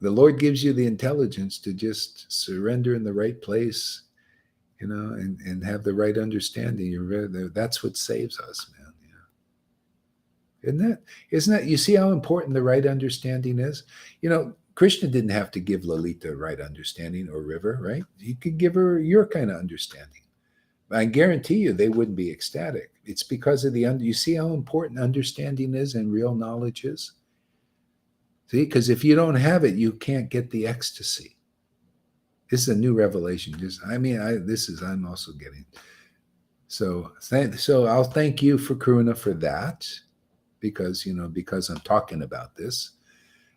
the Lord gives you the intelligence to just surrender in the right place, and have the right understanding, that's what saves us, man. Isn't that, you see how important the right understanding is? Krishna didn't have to give Lalita right understanding, or River, right? He could give her your kind of understanding. I guarantee you they wouldn't be ecstatic. It's because of you see how important understanding is and real knowledge is? See, because if you don't have it, you can't get the ecstasy. This is a new revelation. I'm also getting. So I'll thank you for Karuna for that, because I'm talking about this.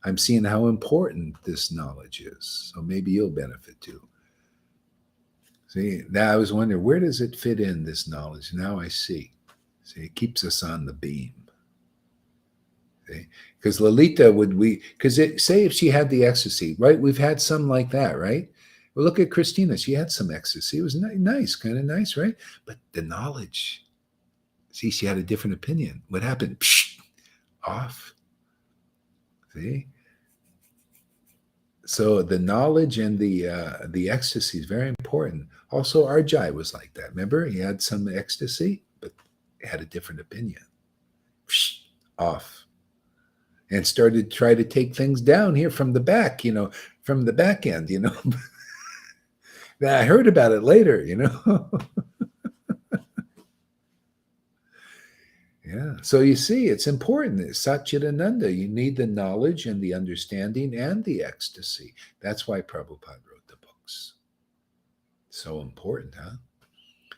I'm seeing how important this knowledge is. So maybe you'll benefit too. See, now I was wondering, where does it fit in, this knowledge? Now I see. See, it keeps us on the beam. Because Lalita say if she had the ecstasy, right? We've had some like that, right? Well, look at Christina. She had some ecstasy. It was nice, kind of nice, right? But the knowledge, see, she had a different opinion. What happened? Psh, off. See? So the knowledge and the ecstasy is very important. Also, Arjai was like that. Remember, he had some ecstasy, but he had a different opinion. Psh, off. And started to try to take things down here from the back, from the back end, Now, I heard about it later, Yeah. So you see, it's important. Satchidananda, you need the knowledge and the understanding and the ecstasy. That's why Prabhupada wrote the books. So important, huh?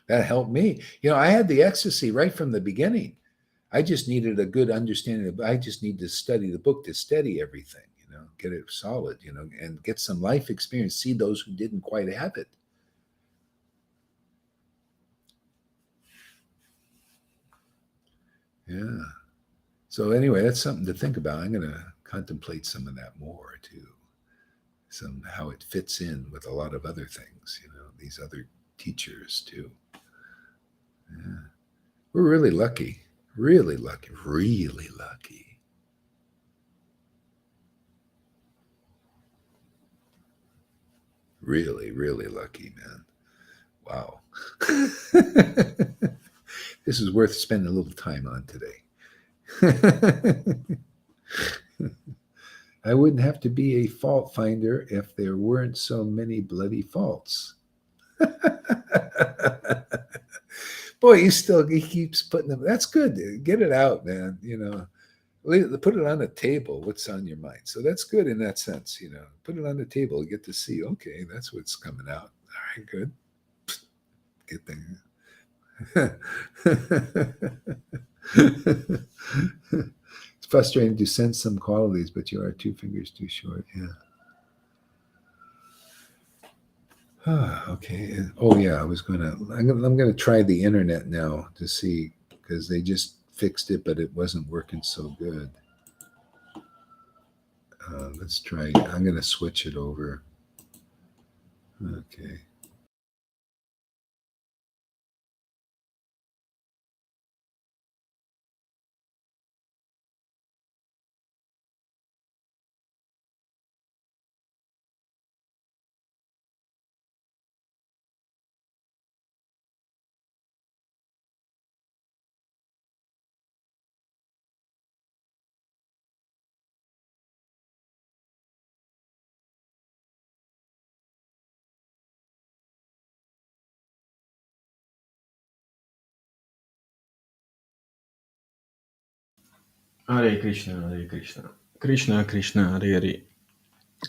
That helped me. I had the ecstasy right from the beginning. I just needed a good understanding. I just need to study the book to steady everything, get it solid, and get some life experience, see those who didn't quite have it. Yeah. So anyway, that's something to think about. I'm going to contemplate some of that more too. How it fits in with a lot of other things, these other teachers too. Yeah. We're really lucky. Really lucky. Really lucky. Really, really lucky, man. Wow. This is worth spending a little time on today. I wouldn't have to be a fault finder if there weren't so many bloody faults. Boy, he keeps putting them. That's good. Get it out, man. Put it on the table. What's on your mind? So that's good in that sense. Put it on the table. You get to see. Okay, that's what's coming out. All right, good. Get there. It's frustrating to sense some qualities, but you are 2 fingers too short. Yeah. Okay. Oh yeah, I'm gonna try the internet now to see, because they just fixed it, but it wasn't working so good. Let's try. I'm gonna switch it over. Okay. Hare Krishna, Krishna Krishna, Hare Hare,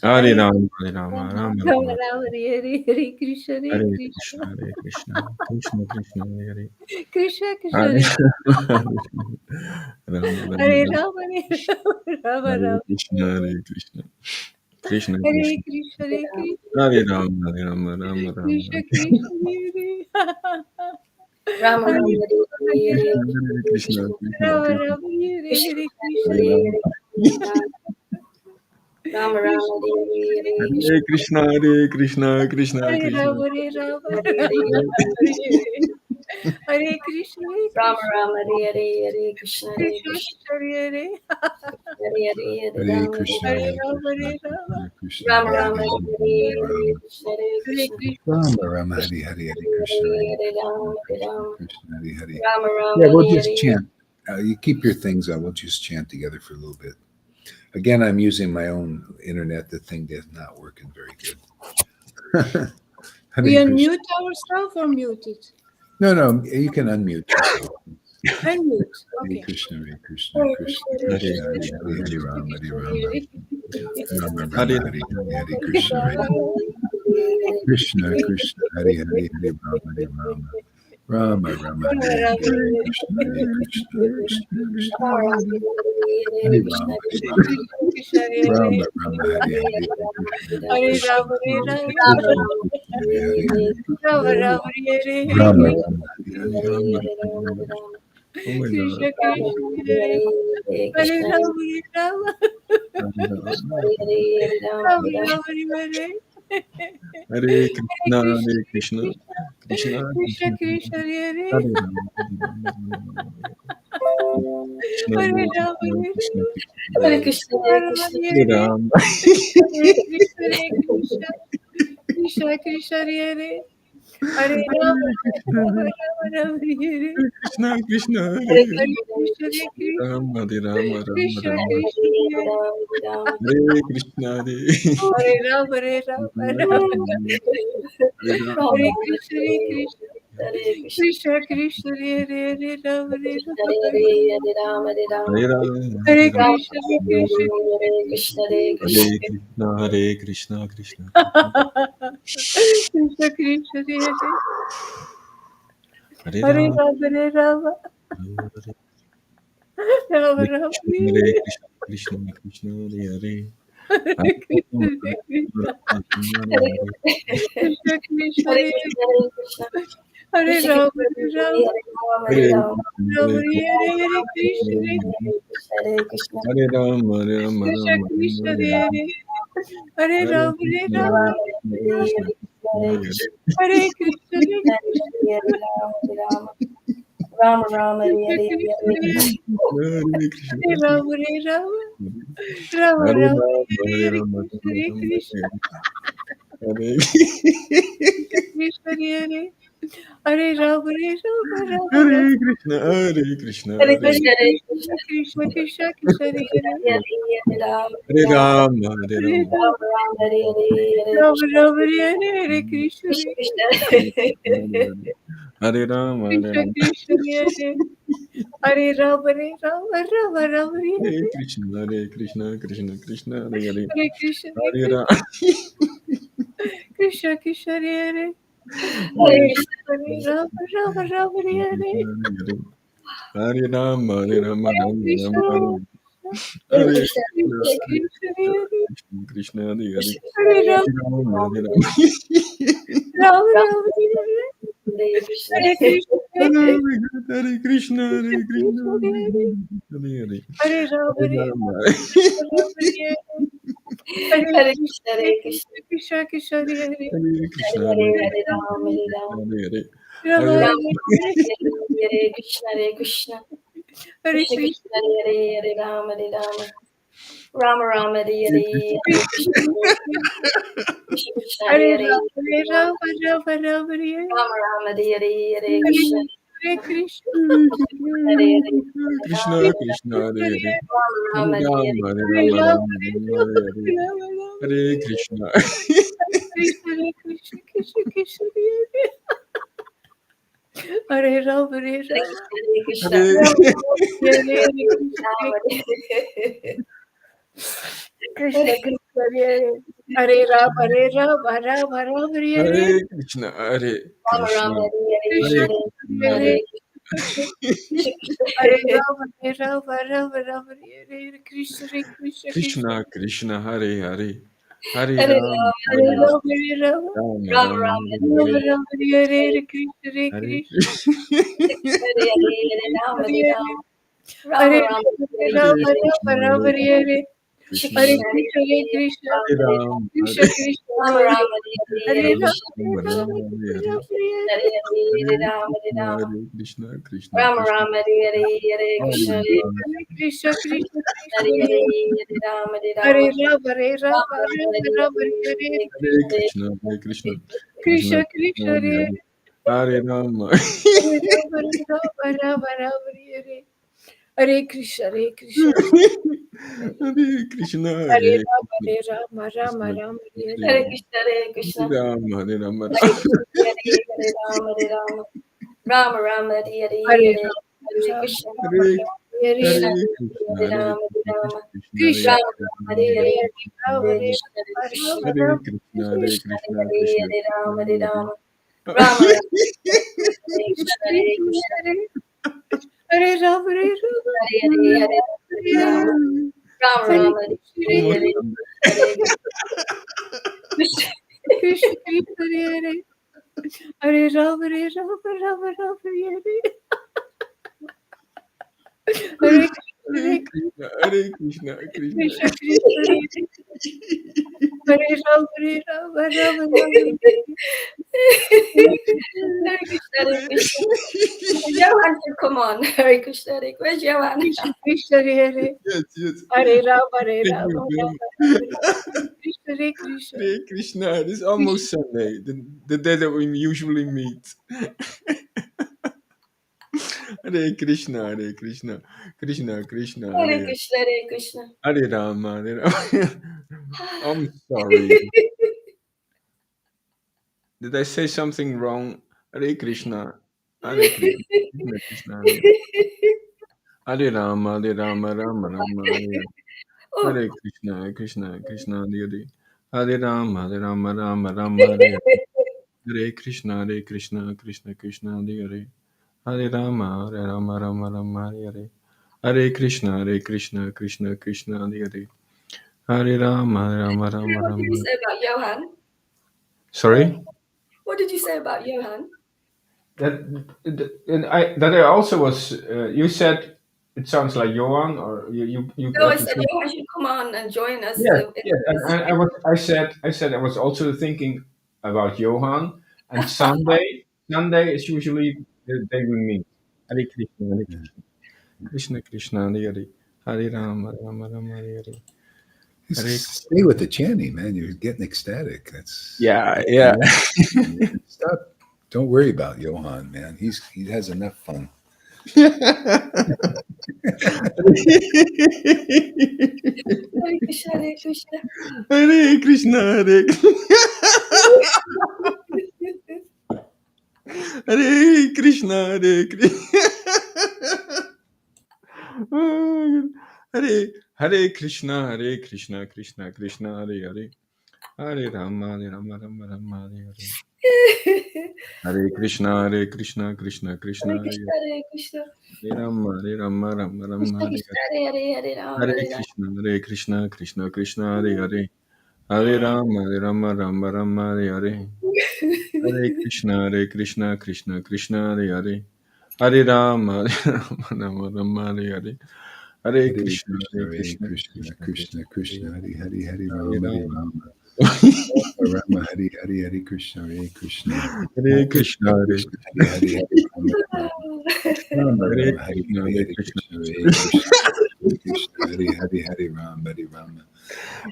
Hare Rama, Rama Rama Rama, Rama, Hare Hare, Krishna Hare Hare Krishna, Krishna, Hare Krishna, Krishna Krishna, Hare Krishna Krishna Hare, Hare Rama Rama, Hare Rama, Rama Hare Rama, Krishna, Hare Krishna, Krishna Hare Krishna, Krishna, Hare Hare Rama, Rama Rama, Krishna Krishna, Hare Rama Hare Rama Hare Hare Krishna, Krishna Rama Krishna, Rama, Hare Krishna Krishna, Hare Hare Rama Rama Krishna Hare Krishna, Hare Krishna, Krishna Hare Krishna, Rama, Hare Rama, Hare Hare Krishna, Hare Rama Krishna, Rama Hare Krishna Krishna Krishna Hare Hare Krishna, Hare Hare Rama, Krishna, Hare Rama, Krishna, Rama Hare Rama Hare, Hare Krishna Hare Krishna Krishna, Rama Rama, Hare Hare, Hare Krishna, Hare Rama Krishna, Rama Krishna, Hare Hare. Rama Yeah, Rama we'll just Hare chant. You keep your things on. We'll just chant together for a little bit. Again, I'm using my own internet. The thing is not working very good. we Hare Krishna. unmute ourselves or mute it? No, you can unmute yourself. Unmute, Hare okay. Krishna, Hare Krishna, Krishna Krishna, Hare Hare, Hare Rama, Hare Rama, Rama Rama, Hare Hare, Hare Krishna, Hare Krishna, Krishna, Hare Hare, Hare Rama, Hare Rama, Rama Rama, Hare Hare, Hare Krishna, Hare Krishna, Krishna Krishna, Hare Rama, Hare Rama, Rama Rama, Hare Hare, Hare Krishna, Hare Hare Krishna, Rama, Hare Rama, Krishna Krishna, Hare Hare, Rama Rama, Hare Rama Hare, Rama, Hare Hare. Oh my God. Krishna Krishna, Hare Hare Rama, Hare Rama, Rama Rama, Hare Hare Hare Krishna, Krishna, Hare Krishna, Krishna Krishna Krishna, Krishna, Hare Hare Rama, Krishna Hare Hare Rama, Krishna, Hare Krishna Krishna, Krishna, Hare Rama, Krishna, Hare Hare Rama, Hare Krishna, Hare Krishna, Krishna Krishna, Hare Hare Rama, Rama Rama, Hare Krishna Krishna, Hare Hare Hare Krishna, Krishna, Hare Krishna, Rama, Hare Rama, Rama Krishna Rama, Krishna, Hare Hare Krishna, Hare Hare Rama, Hare Rama, Hare Rama, Hare Krishna, Hare Krishna, Hare Krishna, Krishna Krishna, Hare Hare Rama, Hare Hare Rama, Hare Rama, Hare Rama, Hare Rama, Hare Hare Rama Krishna, Hare Hare Krishna, Krishna, Hare Krishna, Hare Krishna, Hare Krishna, Krishna Krishna Krishna, Hare Hare Hare Rama, Rama, Hare Rama, Hare Rama Rama, Krishna, Hare Krishna, Krishna Krishna, Hare Hare Hare Krishna, Hare Krishna, Krishna Krishna, Hare Hare Krishna, Hare Krishna, Hare Krishna Rama, Krishna, Hare Rama, Hare Rama, Rama, Hare Hare Krishna, Hare Krishna, Hare Rama, Hare Rama, Krishna Rama Krishna, Rama, Hare Hare Hare Rama, Hare Krishna, Rama, Hare Krishna, Hare Krishna Krishna, Hare Krishna, Hare Hare Rama, Rama Rama, Hare Krishna, Hare Krishna, Hare Hare Rama, Hare Rama, Krishna, Rama Hare Rama, Rama, Hare Hare Rama, Krishna, Hare Rama Krishna, Hare Krishna, Hare Hare Rama, Hare Rama, Rama Rama, Hare Krishna, Hare Krishna, Hare Hare Hare Krishna, Hare Krishna, Krishna Krishna, Krishna Hare Hare Rama, Hare Hare Rama, Rama, Rama Rama, Hare Hare Krishna, Hare Rama, Hare Krishna Rama, Krishna, Hare Hare Rama, Hare Rama, Rama Rama, Hare Hare Krishna, Hare Krishna, Krishna Krishna, Hare Hare, Hare Krishna, Hare Hare Rama, Krishna Krishna, Hare Hare Hare Hare Hare Rama, Hare Rama, Rama Krishna, Rama, Hare Hare Krishna, Krishna, Krishna, Hare Hare, Hare Hare Rama, Rama, Hare Rama, Rama Ram Rama, Hare Krishna. Hare Krishna, Hare Krishna, Hare Krishna, Krishna, Hare Hare, Hare Rama, Hare Hare Rama, Hare Hare Krishna, Krishna, Hare Krishna. Krishna Krishna, Hare Hare, Hare Krishna, Hare Hare Hare Krishna, Ram, Hare Ram. Hare Hare, Rama Hare Ram Hare Hare Krishna, Hare Krishna. Hare Krishna Krishna, Krishna, Hare Hare Ram, Hare Ram. Rama Rama, Hare Hare, Krishna, Hare Krishna. Krishna Krishna Krishna, Hare Hare Rama, Hare Hare Ram. Rama, Rama Rama, Hare Rama Rama, Hare Hare, Hare Hare Krishna. Hare Krishna, Hare Hare Ram, Krishna, Hare Ram. Krishna, Hare Hare, Rama Hare Rama, Hare Rama, Hare. Hare Hare Rama, Rama, Rama Rama, Hare Hare, Hare Krishna, Hare Krishna, Krishna Krishna, Hare Rama, Hare Hare Rama, Krishna, Hare Rama Hare Rama, Krishna, Krishna Hare Hare Rama, Hare Rama, Rama Rama, Hare Hare Krishna, Hare Rama Krishna, Rama, Hare Krishna, Hare Hare, Krishna, Hare Hare Krishna, Krishna Hare Krishna. Rama, Hare Rama, Rama Rama, Hare Krishna, Hare Krishna, Krishna, Krishna, Krishna, Hare Hare, Hare Hare Ram, Rama, Hare Hare Hare Rama, Rama, Hare Rama, Rama, Rama Rama, Rama, Rama Hare Rama, Hare Krishna, Hare Hare Krishna, Krishna, Hare Rama, Hare Hare Rama, Rama Hare Rama, Hare Hare Rama, Hare Krishna. Rama Krishna, Rama, Hare Krishna, Hare Krishna, Krishna, Hare Krishna, Hare Ram, Krishna Hare Krishna, Rama Hare Rama, Hare Hare Rama, Krishna. Hare Rama, Rama, Hare Rama, Hare Hare Hare Rama, Hare Krishna, Rama, Hare Krishna, Krishna, Rama Krishna, Rama, Hare Krishna. Hare Hare Ram, Krishna, Krishna Hare Krishna, Rama, Hare Hare Rama, Rama, Hare Rama Rama, Rama, Rama Rama, Hare Hare Hare Krishna, Hare Krishna, Krishna, Krishna, Krishna, Krishna, Hare Hare Rama, Hare Rama, Rama Rama, Rama Hare Hare Krishna, Hare Krishna, Hare Krishna, Hare Hare Rama, Krishna, Hare Rama, Rama Krishna, Rama, Hare Hare Hare Krishna, Hare Krishna. Rama, Hare Rama, Hare Krishna, Hare Rama, Hare Rama. Rama Rama, Hare Hare Hare. Hare Rama, Krishna, Rama Hare Rama, Krishna, Hare Hare Krishna, Hare Hare Rama, Hare Krishna, Rama. Krishna, Krishna, Rama Rama, Hare Hare Hare. Rama, Hare Hare Krishna, Hare Krishna. Rama, Hare Rama, Krishna, Hare Hare Krishna, Krishna, Hare Krishna, Hare Rama, Hare Hare Rama. Rama Rama, Hare Krishna, Krishna, Hare Krishna, Krishna. Hare Rama, Hare Rama, Hare Hare, Hare Rama, Hare Rama. Rama Hare Rama, Hare Krishna, Hare. Hare Krishna. Krishna, Krishna, Hare Hare Rama, Hare Rama, Rama Rama, Hare Hare Krishna, Krishna, Hare Krishna, Krishna, Krishna, Krishna, Hare Rama, Hare Rama, Rama Rama, Hare Krishna, Hare Krishna. Johan should come on. Hare Krishna, Hare. Where's Johan? Krishna, Krishna, Hare yes, yes. Hare Rama, Hare Thank Rama, you, Rama Rama, Krishna, Hare Krishna. Hare Krishna. It's almost Sunday, the day that we usually meet. Hare Krishna, Hare Krishna, Krishna, Krishna, Hare Hare Krishna, Hare Krishna. Hare Rama, Hare Rama. I'm sorry. Did I say something wrong? Hare Krishna, Hare Krishna, Krishna, Krishna, Hare Hare Rama, Hare Rama, Rama Rama, Hare Oh, Hare Krishna, Hare Krishna, Krishna, Hare Hare Rama, Hare Rama, Rama Rama, Hare Hare Krishna, Hare Krishna, Krishna Krishna, Hare Hare Rama, Hare Rama, Rama Rama, Hare Hare Krishna, Hare Krishna, Krishna Krishna, Hare Hare Rama, Hare Rama, Rama what did you Rama. say about Johan? Sorry? What did you say about Johan? That I also was. You said it sounds like Johan, or you No, I have said the. Johan should come on and join us. Yes, yes, and I was also thinking about Johan, and Sunday is usually the day we meet. Hare Krishna, Hare Krishna, Krishna Krishna, Hare Hare, Hare Rama, Rama Rama, Hare Hare, Hare. Stay with the chanting, man. You're getting ecstatic. That's Yeah, yeah. stop. Don't worry about Johan, man. He has enough fun. Hare Krishna, Hare Krishna. Hare Krishna, Hare Hare Krishna, Hare Krishna. Hare Hare Krishna, Hare Krishna, Krishna Krishna, Hare Hare, Hare Rama, Hare Rama, Rama Rama, Hare Hare. Hare Krishna, Hare Krishna, Krishna Krishna, Hare Hare Krishna, Hare Krishna. Hare Rama, Hare Rama, Rama Rama, Krishna Hare Krishna, Hare Hare, Hare Ram, Hare Hare Ram. Krishna, Hare Krishna, Krishna Krishna, Hare Hare Hare Rama, Hare Rama, Rama Rama, Hare Hare Hare Krishna, Hare Krishna, Krishna Krishna, Hare Hare Hare Rama, Hare Rama, Rama Rama, Hare Hare Hare Hare Krishna, Krishna, Hare Hare Krishna, Krishna, Krishna Krishna Krishna, Krishna, Hare Hare Hare, Hare Hare Ram, Hare Rama. Rama. Rama, Hare Hare, Hare Krishna, Hare Krishna. Hare Krishna, Krishna Hare Krishna, Hare Hare, Hare Rama, Rama. Rama Hare Rama, Hare Krishna, Hare, Hare Hare Krishna, Krishna, Hare Krishna. Hare Krishna, Hare Hare, Hare Ram, Hare Rama.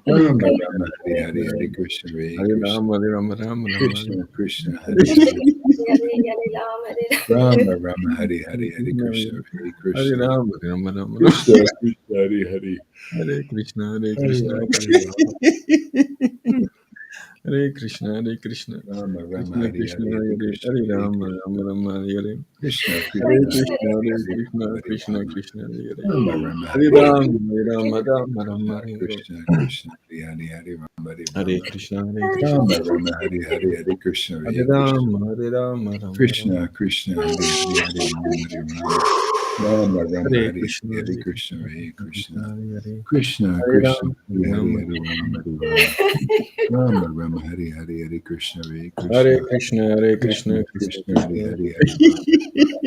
Hare Rama Krishna, Rama, Hare Hare, Hare Krishna, Hare Hare Krishna. Rama, Hare Rama, Rama Rama, Krishna Krishna, Hare Krishna Hare. Krishna, Hare Hare, Hare Ram, Hare Ram. Rama Rama, Hare Hare, Hare Krishna, Hare Hare Krishna. Rama, Hare Rama, Rama Rama. Krishna Krishna, Hare Hare. Hare Krishna, Hare Hare Krishna, Rama, Hare Rama. Hare Krishna, Hare Krishna, Rama Rama, Krishna Hare Krishna, Hare, Hare Hare Krishna, Hare Hare Rama, Krishna. Rama Rama, Hare Krishna Hare Hare Krishna, Krishna, Krishna, Hare Hare Hare, Krishna, Hare Krishna Rama. Krishna, Hare Rama Rama, Hare Hare Hare. Rama, Hare Rama, Rama Rama, Hare Krishna Krishna, Hare Hare, Hare Rama, Hare Hare Rama. Krishna, Hare Krishna, Rama Rama, Hare Hare, Hare Krishna, Hare Hare Krishna. Rama, Hare Rama, Rama Rama. Krishna Krishna, Hare Hare, Hare Rama, Hare Rama. Rama Rama, Hare Hare Krishna, Hare, Hare Hare Krishna, Krishna, Hare Krishna Krishna, Krishna. Hare Hare. Krishna Hare Krishna, Rama, Hare Hare Hare, Rama, Hare Rama, Hare Rama. Rama Rama, Hare Hare, Hare Krishna, Hare Hare Krishna. Krishna, Hare Krishna Krishna, Krishna Krishna, Hare Krishna. Hare, Hare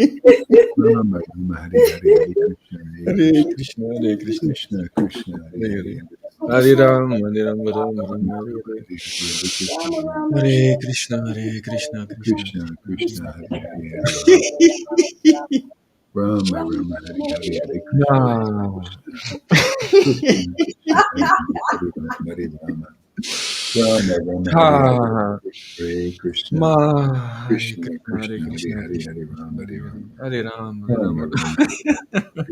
Rama. Rama Rama, Hare Hare, Hare Krishna, Hare Hare Krishna. Krishna, Hare Krishna, Krishna Krishna, Hare Hare Hare, Hare. Hare Hare Rama, Hare Rama, Rama Rama, Rama, Hare Hare. Hare Hare, Hare Krishna, Rama Hare Rama, Hare Hare Hare, Krishna, Hare Krishna, Krishna Krishna Krishna, Krishna, Krishna Hare Krishna. Hare, Hare Rama. Rama Rama Rama, Hare Rama, Hare, Hare Hare Krishna, Hare Ah. Krishna. Krishna Krishna, Hare Hare, Hare Rama, Hare Rama. Rama Rama, Hare Hare, Ah. Hare Krishna. Ma. Hare Krishna Krishna, Hare Krishna, Hare Krishna, Hare, Krishna Hare Krishna, Rama, Hare Hare Rama. Hare. Hare Rama, Hare Rama Rama. Rama,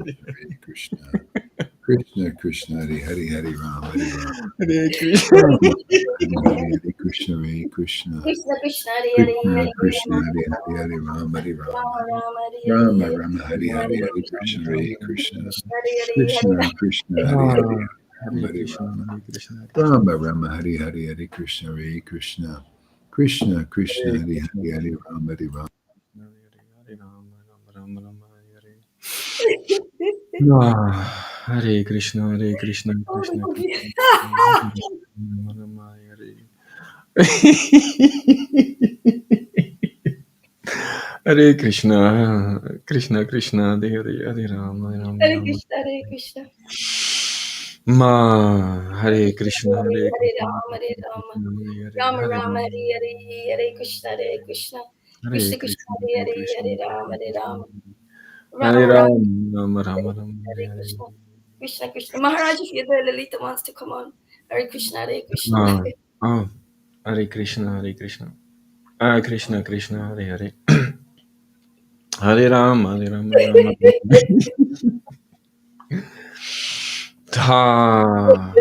Hare Krishna, Hare Krishna. Krishna Krishna, Hare Hare, Hare Rama, Hare Rama. Hare Krishna. Rama Rama, Hare Hare, Krishna, Hare Krishna. Krishna Krishna, Hare Hare, Krishna Hare Krishna, Rama, Hare Hare, Hare Rama, Hare Rama. Rama Rama, Hare Rama Hare, Rama, Hare Hare, Hare Krishna, Hare Krishna. Krishna Hare Hare, Hare Krishna Krishna, Hare Hare, Ah. Hare Rama, Hare Hare Krishna, Rama. Hare Krishna, Krishna. Rama Rama, Hare Hare, Hare Krishna, Hare Krishna. Krishna Krishna, Hare Hare Krishna, Hare, Hare Hare Rama, Hare Rama. Hare Rama, Rama Rama, Hare Hare. Ah. Hare Krishna, Hare Krishna, Oh, Krishna the Krishna. computer. Rama Rama, Hare Hare Krishna, Krishna Krishna, Hare Hare, Hare Rama, Rama Hare Rama. Krishna, Hare Krishna. Ma, Hare Hare Krishna, Krishna, Hare Hare Krishna, Rama, Hare Krishna Rama. Krishna, Hare Hare, Rama Hare Rama, Rama, Hare Hare, Hare Krishna, Hare Krishna. Hare Krishna Krishna, Krishna, Hare Hare Hare, Krishna, Hare Rama, Krishna Hare Krishna, Rama. Hare Rama Rama, Rama, Rama Rama, Hare Hare Krishna. Hare. Krishna Krishna. Maharaj, if you're there, Lalita wants to come on. Hare Krishna, Hare Krishna. Ah, ah, Hare Krishna, Hare Krishna. Ah, Krishna Krishna, Hare Hare. Hare Rama, Hare Rama, Rama Rama. Tha.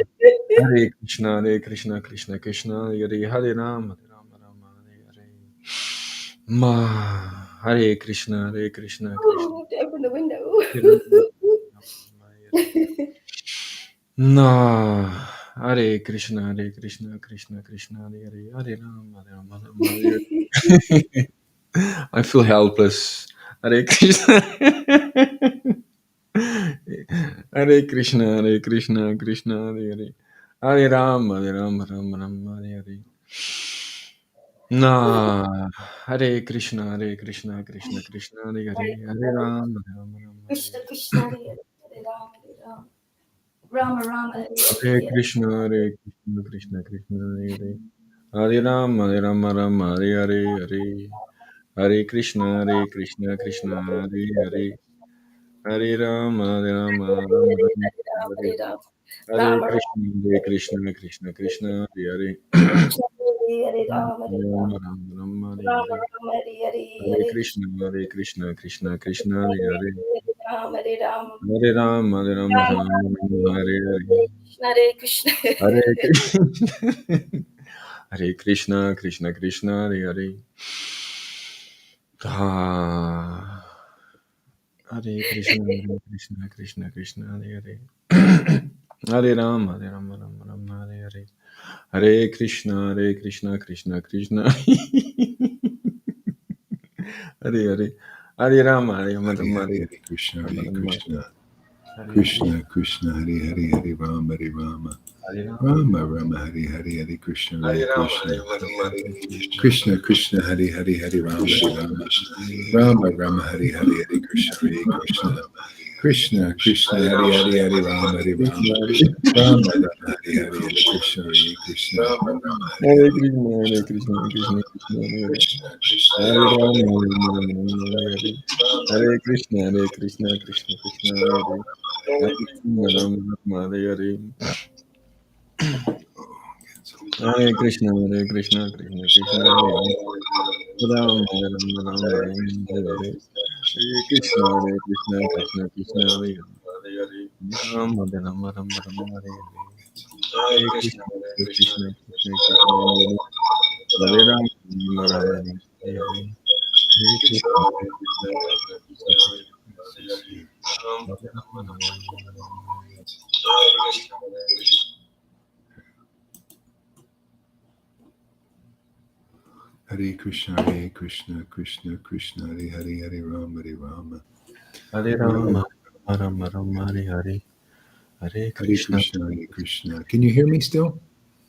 Hare Krishna, Hare Krishna, Krishna Krishna, Hare Hare Rama, Hare Rama, Rama Hare Hare. Ma, Hare Krishna, Hare Krishna, Krishna. Oh, I have to open the window. Hare Rama, Rama Hare. Na, Hare Krishna, Hare Krishna, Krishna Krishna, Hare Hare, Hare Rama, Rama Rama, Hare Hare. I feel helpless. Hare Krishna. Hare Krishna, Hare Krishna, Krishna Hare Hare. Hare Rama, Hare Rama, Rama Rama, Hare Hare. Na, Hare Krishna, Hare Krishna, Krishna Krishna, Hare Hare. Hare Rama, Rama Rama, Hare Krishna Krishna, Hare Hare, Hare Rama, Hare Rama. Rama Rama, Hare Hare. Hare Hare. Krishna, Hare Krishna, Krishna Krishna, Hare Hare. Hare Rama, Hare Rama, Rama Hare Hare, Hare. Hare Krishna, Hare Krishna, Krishna Hare Hare. Hare Rama, Hare Rama, Rama Rama, Hare Hare. Hare Rama Rama, Krishna, Hare Krishna, Krishna Krishna, Hare Hare. Krishna Hare Rama, Hare Rama Rama. Rama, Rama Hare Rama Hare. Rama, Hare Hare, Hare Hare Krishna, Hare Krishna, Krishna Krishna, Hare Hare. Rama, Hare Rama. Hare Rama, Hare Rama, Rama Rama Rama, Rama, Hare Hare. Hare Krishna, Hare Krishna, Hare Krishna, Krishna Krishna, Hare Hare. Ah. Hare Krishna, Hare Krishna, Krishna Krishna, Hare Hare. Hare Rama, Hare Rama, Rama Rama, Hare Hare. Hare Krishna, Krishna Krishna. Hare Hare. Hare Rama, Hare Rama, Hare Rama Hare, Hare Hare Krishna, Rama, Hare Rama Krishna. Hare Krishna, Krishna, Hare Hare, Hare Rama, Hare Rama. Hare Rama, Rama, Rama, Hare Hare, Hare Krishna, Hare Hare Rama, Krishna. Hare Rama, Rama Hare Krishna, Krishna, Hare Hare, Hare Rama, Hare Rama. Rama, Rama, Hare Hare, Hare Krishna, Hare Krishna. Krishna, Krishna, Hare Hare, Hare Rama, Hare Rama. Rama, Rama, Hare Hare, Hare Krishna, Hare Krishna. Hare Krishna, Hare Krishna, Krishna Krishna, Hare Hare. Krishna, Krishna, Hare Hare Rama, Hare, Hare Rama, Rama Hare Hare. Hare Krishna, Hare Krishna, Krishna Krishna, Hare Hare. Hare Krishna, Rama Rama, Hare Hare. Hare Krishna, Hare Krishna, Krishna Krishna, Hare Hare. Ram, Ram, Ram, Ram, Hare Hare. Hare Krishna, Hare Krishna, Krishna Krishna, Hare Hare. Ram, Ram, Ram, Ram, Hare Hare. Hare Krishna, Hare Krishna, Krishna Krishna, Hare Hare. Hare Ram, Ram, Ram, Ram, Hare Hare. Hare Krishna, Hare Krishna, Krishna Krishna, Hare Hare. Hare Ram, Ram, Ram, Hare Hare. Hare Krishna, Hare Krishna, Krishna Krishna, Hare Hare, Hare Rama, Hare Rama. Hare Rama, Rama Rama, Hare Hare. Hare Hare Krishna. Krishna, Hare Krishna. Can you hear me still?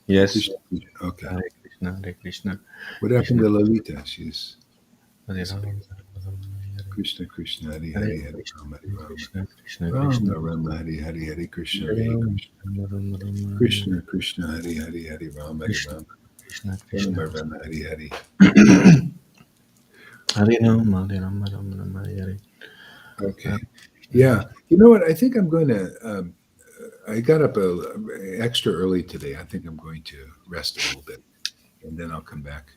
Yes. Krishna, okay. Hare Krishna, Hare Krishna. What happened Krishna, to Lalita? She's Hare Rama, Rama Hare Krishna, Krishna, Hare Hare. Hare, Hare Hare Krishna, Rama, Hare Hare Rama. Krishna, Krishna Krishna. Rama, Rama, Hare Hare, Hare Krishna, Hare Hare Rama, Krishna. Rama Rama, Rama Hare Krishna, Krishna, Hare Hare, Hare Rama, Hare Krishna, Rama. Krishna Krishna. Rama, Rama, Hare Hare. Hare Rama, Hare Rama, Rama Rama, Hare Okay. Hare. Yeah. You know what? I think I'm going to. I got up extra early today. I think I'm going to rest a little bit, and then I'll come back.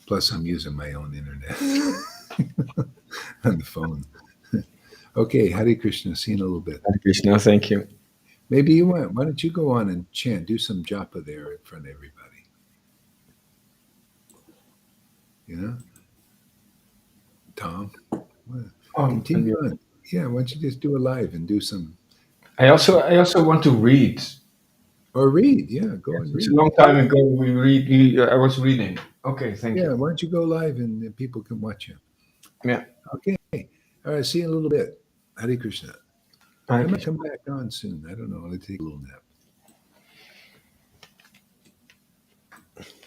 Plus, I'm using my own internet on the phone. Okay, Hare Krishna. See you in a little bit. Hare Krishna, thank you. Maybe you want. Why don't you go on and chant? Do some japa there in front of everybody. You know, Tom. Continue on. Yeah. Why don't you just do a live and do some I also want to read. or read? Yeah, go and It's read. a long time ago I was reading. Okay, thank Yeah. you. Why don't you go live and people can watch you? Yeah. Okay. All right. See you in a little bit. Hare Krishna. Hare I might Krishna. come back on soon. I don't know. I'll take a little nap.